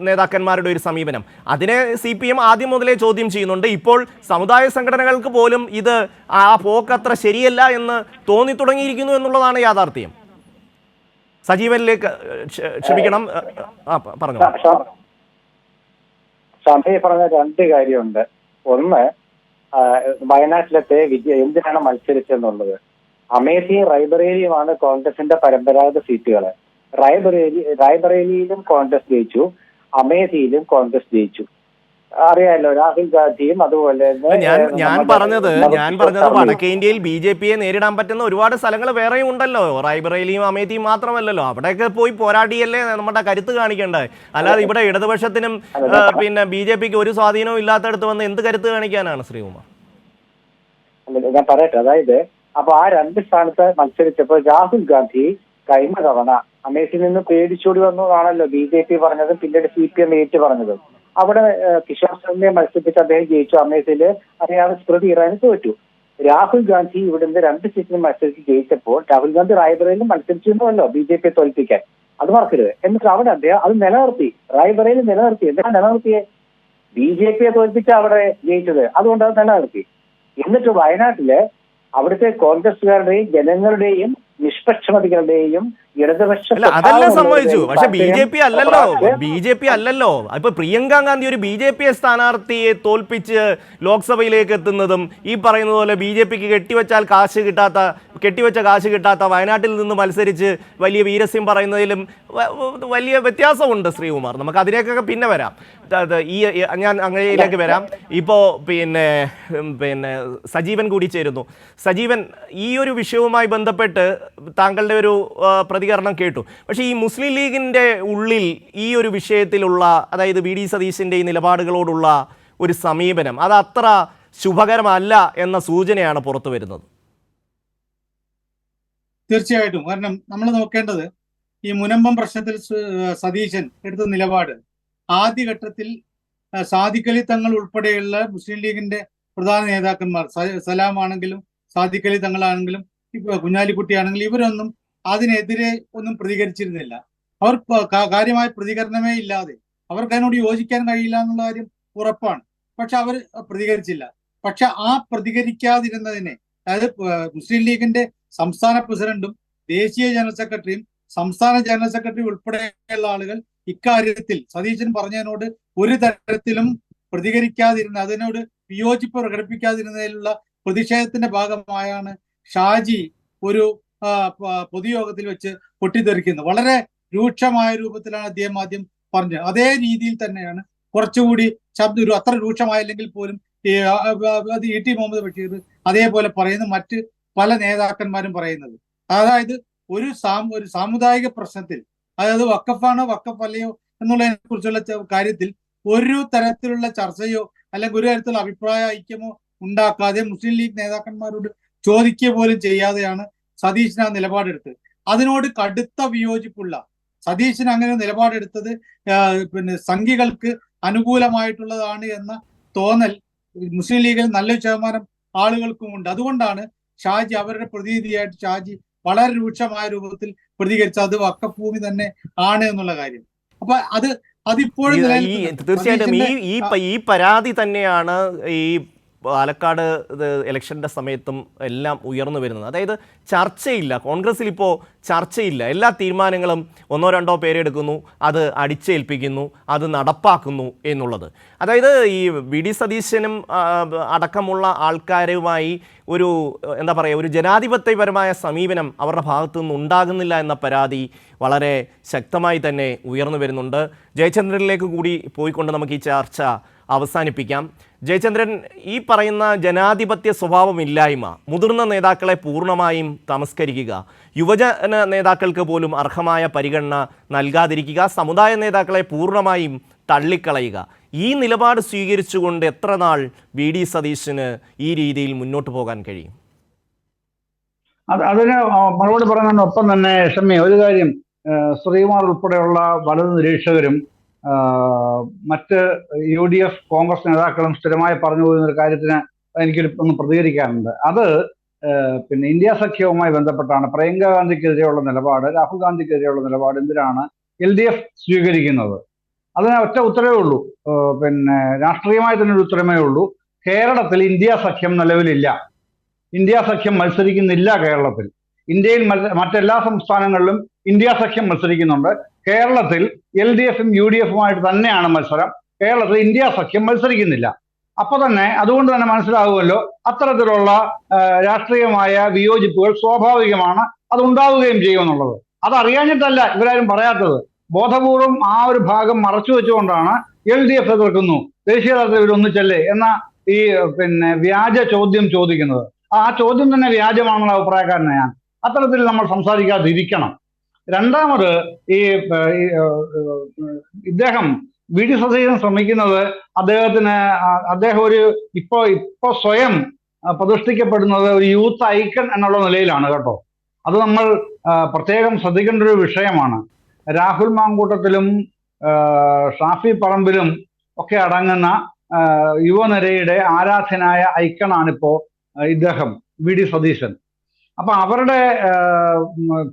നേതാക്കന്മാരുടെ ഒരു സമീപനം. അതിനെ CPM ആദ്യം മുതലേ ചോദ്യം ചെയ്യുന്നുണ്ട്. ഇപ്പോൾ സമുദായ സംഘടനകൾക്ക് പോലും ഇത് ആ പോക്കത്ര ശരിയല്ല എന്ന് തോന്നി തുടങ്ങിയിരിക്കുന്നു എന്നുള്ളതാണ് യാഥാർത്ഥ്യം. സജീവനിലേക്ക് ക്ഷമിക്കണം, പറഞ്ഞു. ഷമി പറഞ്ഞ 2 കാര്യമുണ്ട്. ഒന്ന്, വയനാട്ടിലത്തെ എന്തിനാണ് മത്സരിച്ചെന്നുള്ളത്. അമേഠിയും റായ്ബറേലിയുമാണ് കോൺഗ്രസിന്റെ പരമ്പരാഗത സീറ്റുകള്. റായ്ബറേലിയിലും കോൺഗ്രസ് ജയിച്ചു, അമേഠിയിലും കോൺഗ്രസ് ജയിച്ചു. അറിയാലോ, രാഹുൽ ഗാന്ധിയും അതുപോലെ ഞാൻ പറഞ്ഞത് വടക്കേ ഇന്ത്യയിൽ BJP-യെ നേരിടാൻ പറ്റുന്ന ഒരുപാട് സ്ഥലങ്ങൾ വേറെയും ഉണ്ടല്ലോ. റായ്ബറേലിയും അമേഠിയും മാത്രമല്ലല്ലോ. അവിടെയൊക്കെ പോയി പോരാടിയല്ലേ നമ്മുടെ കരുത്ത് കാണിക്കേണ്ടത്. അല്ലാതെ ഇവിടെ ഇടതുപക്ഷത്തിനും പിന്നെ BJP-ക്ക് ഒരു സ്വാധീനവും ഇല്ലാത്തടത്ത് വന്ന് എന്ത് കരുത്ത് കാണിക്കാനാണ് ശ്രീകുമാർ? ഞാൻ പറയട്ടെ. അതായത് അപ്പൊ ആ 2 സ്ഥാനത്ത് മത്സരിച്ചപ്പോൾ രാഹുൽ ഗാന്ധി കഴിഞ്ഞ തവണ അമേഠിയിൽ നിന്ന് പേടിച്ചോടി വന്നതാണല്ലോ BJP പറഞ്ഞത്, പിന്നീട് CPM ഏറ്റു പറഞ്ഞത്. അവിടെ കിഷോർ ശർമ്മയെ മത്സരിപ്പിച്ച് അദ്ദേഹം ജയിച്ചു. അമേഠിയില് അറിയാതെ സ്മൃതി ഇറാനി തോറ്റു. രാഹുൽ ഗാന്ധി ഇവിടുന്ന് 2 സീറ്റിലും മത്സരിച്ച് ജയിച്ചപ്പോൾ രാഹുൽ ഗാന്ധി റായ്ബറേലിലും മത്സരിച്ചിരുന്നല്ലോ BJP-യെ തോൽപ്പിക്കാൻ. അത് മറക്കരുത്. എന്നിട്ട് അവിടെ അദ്ദേഹം അത് നിലനിർത്തി, റായ്ബറേലി നിലനിർത്തി. എന്തിനാ നിലനിർത്തിയെ? BJP-യെ തോൽപ്പിച്ച അവിടെ ജയിച്ചത്, അതുകൊണ്ട് അത് നിലനിർത്തി. എന്നിട്ട് വയനാട്ടില് അവിടുത്തെ കോൺഗ്രസുകാരുടെയും ജനങ്ങളുടെയും നിഷ്പക്ഷമതികളുടെയും അതെല്ലാം സമ്മതിച്ചു. പക്ഷെ BJP അല്ലല്ലോ. ഇപ്പൊ പ്രിയങ്ക ഗാന്ധി ഒരു BJP സ്ഥാനാർത്ഥിയെ തോൽപ്പിച്ച് ലോക്സഭയിലേക്ക് എത്തുന്നതും ഈ പറയുന്നത് പോലെ BJP-ക്ക് കെട്ടിവെച്ച കാശ് കിട്ടാത്ത വയനാട്ടിൽ നിന്ന് മത്സരിച്ച് വലിയ വീരസ്യം പറയുന്നതിലും വലിയ വ്യത്യാസമുണ്ട് ശ്രീകുമാർ. നമുക്ക് അതിലേക്കൊക്കെ പിന്നെ വരാം. ഞാൻ അങ്ങനെയിലേക്ക് വരാം. ഇപ്പോൾ പിന്നെ സജീവൻ കൂടി ചേരുന്നു. സജീവൻ, ഈ ഒരു വിഷയവുമായി ബന്ധപ്പെട്ട് താങ്കളുടെ ഒരു പ്രതികരണം കേട്ടു. പക്ഷേ ഈ മുസ്ലിം ലീഗിൻ്റെ ഉള്ളിൽ ഈ ഒരു വിഷയത്തിലുള്ള, അതായത് VD സതീശൻ്റെ ഈ നിലപാടുകളോടുള്ള ഒരു സമീപനം അത് അത്ര ശുഭകരമല്ല എന്ന സൂചനയാണ് പുറത്തു വരുന്നത്. തീർച്ചയായിട്ടും. കാരണം നമ്മൾ നോക്കേണ്ടത് ഈ മുനമ്പം പ്രശ്നത്തിൽ സതീശൻ എടുത്ത നിലപാട് ആദ്യഘട്ടത്തിൽ സാദിഖ് അലി തങ്ങൾ ഉൾപ്പെടെയുള്ള മുസ്ലിം ലീഗിന്റെ പ്രധാന നേതാക്കന്മാർ, സലാം ആണെങ്കിലും സാദിഖ് അലി തങ്ങളാണെങ്കിലും കുഞ്ഞാലിക്കുട്ടി ആണെങ്കിലും ഇവരൊന്നും അതിനെതിരെ ഒന്നും പ്രതികരിച്ചിരുന്നില്ല. അവർ കാര്യമായ പ്രതികരണമേ ഇല്ലാതെ അവർക്ക് അതിനോട് യോജിക്കാൻ കഴിയില്ല എന്നുള്ള കാര്യം ഉറപ്പാണ്. പക്ഷെ അവർ പ്രതികരിച്ചില്ല. പക്ഷെ ആ പ്രതികരിക്കാതിരുന്നതിനെ, അതായത് മുസ്ലിം ലീഗിന്റെ സംസ്ഥാന പ്രസിഡന്റും ദേശീയ ജനറൽ സെക്രട്ടറിയും സംസ്ഥാന ജനറൽ സെക്രട്ടറി ഉൾപ്പെടെയുള്ള ആളുകൾ ഇക്കാര്യത്തിൽ സതീശൻ പറഞ്ഞതിനോട് ഒരു തരത്തിലും പ്രതികരിക്കാതിരുന്ന, അതിനോട് വിയോജിപ്പ് പ്രകടിപ്പിക്കാതിരുന്നതിലുള്ള പ്രതിഷേധത്തിന്റെ ഭാഗമായാണ് ഷാജി ഒരു പൊതുയോഗത്തിൽ വെച്ച് പൊട്ടിത്തെറിക്കുന്നത്. വളരെ രൂക്ഷമായ രൂപത്തിലാണ് അദ്ദേഹം ആദ്യം പറഞ്ഞത്. അതേ രീതിയിൽ തന്നെയാണ് കുറച്ചുകൂടി ശബ്ദം അത്ര രൂക്ഷമായില്ലെങ്കിൽ പോലും അത് ഇ.ടി. മുഹമ്മദ് ബഷീർ അതേപോലെ പറയുന്ന മറ്റ് പല നേതാക്കന്മാരും പറയുന്നത്. അതായത് ഒരു സാമുദായിക പ്രശ്നത്തിൽ, അതായത് വഖഫാണോ വഖഫ് അല്ലയോ എന്നുള്ളതിനെ കുറിച്ചുള്ള കാര്യത്തിൽ ഒരു തരത്തിലുള്ള ചർച്ചയോ അല്ലെങ്കിൽ ഒരു തരത്തിലുള്ള അഭിപ്രായ ഐക്യമോ ഉണ്ടാക്കാതെ മുസ്ലിം ലീഗ് നേതാക്കന്മാരോട് ചോദിക്കുക പോലും ചെയ്യാതെയാണ് സതീശൻ ആ നിലപാടെടുത്തത്. അതിനോട് കടുത്ത വിയോജിപ്പുള്ള സതീശൻ അങ്ങനെ നിലപാടെടുത്തത് സംഘികൾക്ക് അനുകൂലമായിട്ടുള്ളതാണ് എന്ന തോന്നൽ മുസ്ലിം ലീഗിൽ നല്ലൊരു ശതമാനം ആളുകൾക്കുമുണ്ട്. അതുകൊണ്ടാണ് ഷാജി, അവരുടെ പ്രതിനിധിയായിട്ട് ഷാജി വളരെ രൂക്ഷമായ രൂപത്തിൽ പ്രതികരിച്ച അത് വഖഫ് ഭൂമി തന്നെ ആണ് എന്നുള്ള കാര്യം. അപ്പൊ അതിപ്പോഴും തീർച്ചയായിട്ടും ഈ പരാതി തന്നെയാണ് ഈ പാലക്കാട് ഇലക്ഷൻ്റെ സമയത്തും എല്ലാം ഉയർന്നു വരുന്നത്. അതായത് ചർച്ചയില്ല, കോൺഗ്രസ്സിൽ ഇപ്പോൾ ചർച്ചയില്ല. എല്ലാ തീരുമാനങ്ങളും ഒന്നോ രണ്ടോ പേരെടുക്കുന്നു, അത് അടിച്ചേൽപ്പിക്കുന്നു, അത് നടപ്പാക്കുന്നു എന്നുള്ളത്. അതായത് ഈ വി.ഡി. സതീശനും അടക്കമുള്ള ആൾക്കാരുമായി ഒരു എന്താ പറയുക, ഒരു ജനാധിപത്യപരമായ സമീപനം അവരുടെ ഭാഗത്തു നിന്ന് ഉണ്ടാകുന്നില്ല എന്ന പരാതി വളരെ ശക്തമായി തന്നെ ഉയർന്നു വരുന്നുണ്ട്. ജയചന്ദ്രനിലേക്ക് കൂടി പോയിക്കൊണ്ട് നമുക്ക് ഈ ചർച്ച അവസാനിപ്പിക്കാം. ജയചന്ദ്രൻ, ഈ പറയുന്ന ജനാധിപത്യ സ്വഭാവമില്ലായ്മ, മുതിർന്ന നേതാക്കളെ പൂർണ്ണമായും തമസ്കരിക്കുക, യുവജന നേതാക്കൾക്ക് പോലും അർഹമായ പരിഗണന നൽകാതിരിക്കുക, സമുദായ നേതാക്കളെ പൂർണ്ണമായും തള്ളിക്കളയുക, ഈ നിലപാട് സ്വീകരിച്ചുകൊണ്ട് എത്ര നാൾ വി.ഡി. സതീശന് ഈ രീതിയിൽ മുന്നോട്ട് പോകാൻ കഴിയും? അതിന് മറുപടി പറയുന്നതിനൊപ്പം തന്നെ ഷമ്മി, ഒരു കാര്യം, ശ്രീകുമാർ ഉൾപ്പെടെയുള്ള വലതു നിരീക്ഷകരും മറ്റ് UDF കോൺഗ്രസ് നേതാക്കളും സ്ഥിരമായി പറഞ്ഞു പോകുന്ന ഒരു കാര്യത്തിന് ഒന്ന് പ്രതികരിക്കാറുണ്ട്. അത് ഇന്ത്യ സഖ്യവുമായി ബന്ധപ്പെട്ടാണ്. പ്രിയങ്ക ഗാന്ധിക്കെതിരെയുള്ള നിലപാട്, രാഹുൽ ഗാന്ധിക്കെതിരെയുള്ള നിലപാട് എന്തിനാണ് LDF സ്വീകരിക്കുന്നത്? അതിന് ഒറ്റ ഉത്തരവേ ഉള്ളൂ, രാഷ്ട്രീയമായി തന്നെ ഒരു ഉത്തരമേ ഉള്ളൂ. കേരളത്തിൽ ഇന്ത്യ സഖ്യം നിലവിലില്ല. ഇന്ത്യ സഖ്യം മത്സരിക്കുന്നില്ല കേരളത്തിൽ. ഇന്ത്യയിൽ മറ്റെല്ലാ സംസ്ഥാനങ്ങളിലും ഇന്ത്യ സഖ്യം മത്സരിക്കുന്നുണ്ട്. കേരളത്തിൽ LDFും UDFുമായിട്ട് തന്നെയാണ് മത്സരം. കേരളത്തിൽ ഇന്ത്യ സഖ്യം മത്സരിക്കുന്നില്ല. അപ്പൊ തന്നെ അതുകൊണ്ട് തന്നെ മനസ്സിലാകുമല്ലോ, അത്തരത്തിലുള്ള രാഷ്ട്രീയമായ വിയോജിപ്പുകൾ സ്വാഭാവികമാണ്, അത് ഉണ്ടാവുകയും ചെയ്യുമെന്നുള്ളത്. അതറിയാഞ്ഞിട്ടല്ല ഇവരാരും പറയാത്തത്. ബോധപൂർവം ആ ഒരു ഭാഗം മറച്ചു വെച്ചുകൊണ്ടാണ് LDF എതിർക്കുന്നു, ദേശീയ തലത്തിൽ ഇവരൊന്നിച്ചല്ലേ എന്ന ഈ വ്യാജ ചോദ്യം ചോദിക്കുന്നത്. ആ ചോദ്യം തന്നെ വ്യാജമാണെന്നുള്ള അഭിപ്രായക്കാരനാണ് ഞാൻ. അത്തരത്തിൽ നമ്മൾ സംസാരിക്കാതിരിക്കണം. രണ്ടാമത്, ഇദ്ദേഹം വി.ഡി. സതീശൻ ശ്രമിക്കുന്നത്, അദ്ദേഹം ഒരു ഇപ്പോ സ്വയം പ്രതിഷ്ഠിക്കപ്പെടുന്നത് ഒരു യൂത്ത് ഐക്കൺ എന്നുള്ള നിലയിലാണ് കേട്ടോ. അത് നമ്മൾ പ്രത്യേകം ശ്രദ്ധിക്കേണ്ട ഒരു വിഷയമാണ്. രാഹുൽ മാങ്കൂട്ടത്തിലും ഷാഫി പറമ്പിലും ഒക്കെ അടങ്ങുന്ന യുവനിരയുടെ ആരാധ്യനായ ഐക്കണാണിപ്പോ ഇദ്ദേഹം, വി.ഡി. സതീശൻ. അപ്പൊ അവരുടെ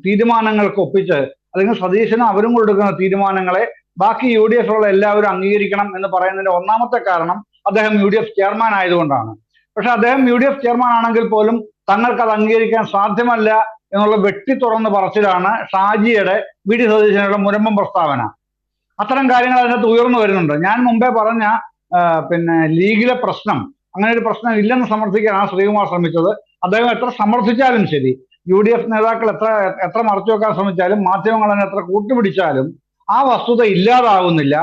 തീരുമാനങ്ങൾക്ക് ഒപ്പിച്ച്, അല്ലെങ്കിൽ സതീശനും അവരും കൊടുക്കുന്ന തീരുമാനങ്ങളെ ബാക്കി UDFുള്ള എല്ലാവരും അംഗീകരിക്കണം എന്ന് പറയുന്നതിന്റെ ഒന്നാമത്തെ കാരണം അദ്ദേഹം UDF ചെയർമാൻ ആയതുകൊണ്ടാണ്. പക്ഷെ അദ്ദേഹം UDF ചെയർമാൻ ആണെങ്കിൽ പോലും തങ്ങൾക്ക് അത് അംഗീകരിക്കാൻ സാധ്യമല്ല എന്നുള്ള വെട്ടി തുറന്ന് പറച്ചിലാണ് ഷാജിയുടെ വി.ഡി. സതീശനുള്ള മുരമ്പം പ്രസ്താവന. അത്തരം കാര്യങ്ങൾ അതിനകത്ത് ഉയർന്നു വരുന്നുണ്ട്. ഞാൻ മുമ്പേ പറഞ്ഞ ലീഗിലെ പ്രശ്നം, അങ്ങനെ ഒരു പ്രശ്നം ഇല്ലെന്ന് സമർത്ഥിക്കാനാണ് ശ്രീകുമാർ ശ്രമിച്ചത്. അദ്ദേഹം എത്ര സമർത്ഥിച്ചാലും ശരി, UDF നേതാക്കൾ എത്ര മറച്ചു വെക്കാൻ ശ്രമിച്ചാലും, മാധ്യമങ്ങൾ തന്നെ എത്ര കൂട്ടുപിടിച്ചാലും ആ വസ്തുത ഇല്ലാതാവുന്നില്ല.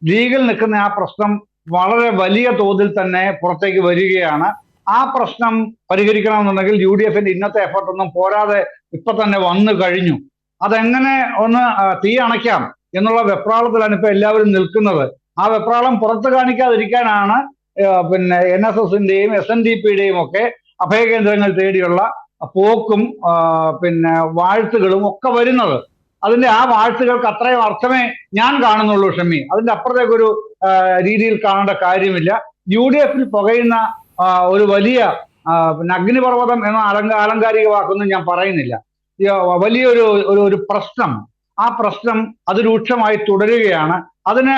ലീഗിൽ നിൽക്കുന്ന ആ പ്രശ്നം വളരെ വലിയ തോതിൽ തന്നെ പുറത്തേക്ക് വരികയാണ്. ആ പ്രശ്നം പരിഹരിക്കണമെന്നുണ്ടെങ്കിൽ UDFന്റെ ഇന്നത്തെ എഫർട്ടൊന്നും പോരാതെ ഇപ്പൊ തന്നെ വന്നു കഴിഞ്ഞു. അതെങ്ങനെ ഒന്ന് തീ അണയ്ക്കാം എന്നുള്ള വെപ്രാളത്തിലാണ് ഇപ്പൊ എല്ലാവരും നിൽക്കുന്നത്. ആ വെപ്രാളം പുറത്തു കാണിക്കാതിരിക്കാനാണ് NSSന്റെയും SNDPയുടെയും ഒക്കെ അഭയകേന്ദ്രങ്ങൾ തേടിയുള്ള പോക്കും വാഴ്ത്തുകളും ഒക്കെ വരുന്നത്. അതിന്റെ ആ വാഴ്ത്തുകൾക്ക് അത്രയും അർത്ഥമേ ഞാൻ കാണുന്നുള്ളൂ ഷമ്മി. അതിന്റെ അപ്പുറത്തേക്കൊരു രീതിയിൽ കാണേണ്ട കാര്യമില്ല. UDF പുകയുന്ന ഒരു വലിയ അഗ്നിപർവ്വതം എന്ന ആലങ്കാരിക വാക്കൊന്നും ഞാൻ പറയുന്നില്ല. വലിയൊരു ഒരു പ്രശ്നം, ആ പ്രശ്നം അതിരൂക്ഷമായി തുടരുകയാണ്. അതിന്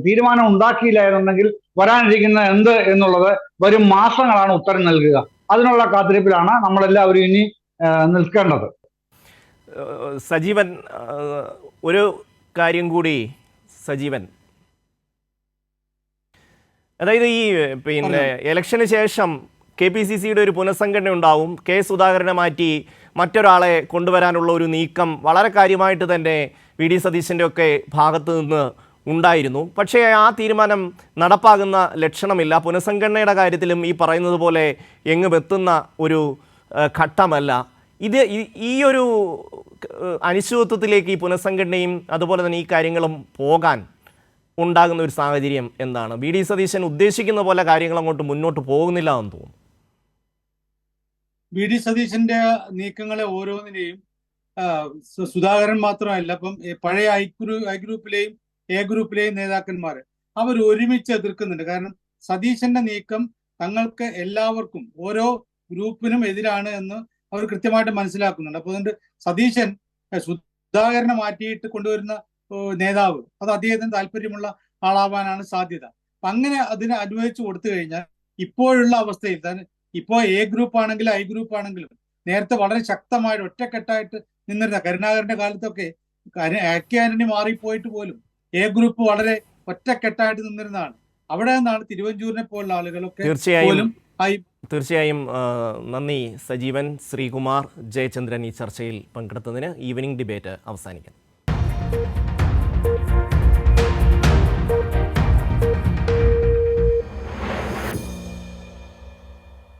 തീരുമാനം ഉണ്ടാക്കിയില്ല എന്നുണ്ടെങ്കിൽ വരാനിരിക്കുന്ന എന്ത് എന്നുള്ളത് വരും മാസങ്ങളാണ് ഉത്തരം നൽകുക. അതിനുള്ള കാത്തിരിപ്പിലാണ് നമ്മളെല്ലാവരും ഇനി നിൽക്കേണ്ടത്. സജീവൻ, ഒരു കാര്യം കൂടി സജീവൻ, അതായത് ഈ ഇലക്ഷന് ശേഷം KPCCയുടെ ഒരു പുനഃസംഘടന ഉണ്ടാവും. K. സുധാകരനെ മാറ്റി മറ്റൊരാളെ കൊണ്ടുവരാനുള്ള ഒരു നീക്കം വളരെ കാര്യമായിട്ട് തന്നെ VD സതീശൻ്റെ ഒക്കെ ഭാഗത്ത് നിന്ന് ഉണ്ടായിരുന്നു. പക്ഷേ ആ തീരുമാനം നടപ്പാകുന്ന ലക്ഷണമില്ല. പുനഃസംഘടനയുടെ കാര്യത്തിലും ഈ പറയുന്നത് പോലെ എങ്ങും എത്തുന്ന ഒരു ഘട്ടമല്ല ഇത്. ഈ ഒരു അനിശ്ചിതത്വത്തിലേക്ക് ഈ പുനഃസംഘടനയും അതുപോലെ തന്നെ ഈ കാര്യങ്ങളും പോകാൻ ഉണ്ടാകുന്ന ഒരു സാഹചര്യം എന്താണ്? VD സതീശൻ ഉദ്ദേശിക്കുന്ന പോലെ കാര്യങ്ങൾ അങ്ങോട്ട് മുന്നോട്ട് പോകുന്നില്ല എന്ന് തോന്നുന്നു. VD സതീശന്റെ നീക്കങ്ങളെ ഓരോന്നിനെയും സുധാകരൻ മാത്രമല്ല, ഇപ്പം പഴയ ഐ ഗ്രൂപ്പിലെയും A ഗ്രൂപ്പിലെയും നേതാക്കന്മാര് അവർ ഒരുമിച്ച് എതിർക്കുന്നുണ്ട്. കാരണം സതീശന്റെ നീക്കം തങ്ങൾക്ക് എല്ലാവർക്കും ഓരോ ഗ്രൂപ്പിനും എതിരാണ് എന്ന് അവർ കൃത്യമായിട്ട് മനസ്സിലാക്കുന്നുണ്ട്. അപ്പോൾ അതുകൊണ്ട് സതീശൻ സുധാകരനെ മാറ്റിയിട്ട് കൊണ്ടുവരുന്ന നേതാവ് അത് അദ്ദേഹത്തിന് താല്പര്യമുള്ള ആളാവാനാണ് സാധ്യത. അപ്പൊ അങ്ങനെ അതിനെ അനുവദിച്ചു കൊടുത്തു കഴിഞ്ഞാൽ ഇപ്പോഴുള്ള അവസ്ഥയിൽ തന്നെ ഇപ്പോൾ A ഗ്രൂപ്പ് ആണെങ്കിലും I ഗ്രൂപ്പ് ആണെങ്കിലും നേരത്തെ വളരെ ശക്തമായിട്ട് ഒറ്റക്കെട്ടായിട്ട് നിന്നിരുന്ന കരുണാകരന്റെ കാലത്തൊക്കെ AK ആന്റണി മാറിപ്പോയിട്ട് പോലും A ഗ്രൂപ്പ് വളരെ ഒറ്റക്കെട്ടായിട്ട് നിന്നിരുന്നതാണ്. അവിടെ നിന്നാണ് തിരുവഞ്ചൂരിനെ പോലുള്ള ആളുകളൊക്കെ തീർച്ചയായും നന്ദി സജീവൻ, ശ്രീകുമാർ, ജയചന്ദ്രൻ ഈ ചർച്ചയിൽ പങ്കെടുത്തതിന്. ഈവനിംഗ് ഡിബേറ്റ് അവസാനിക്കുന്നു.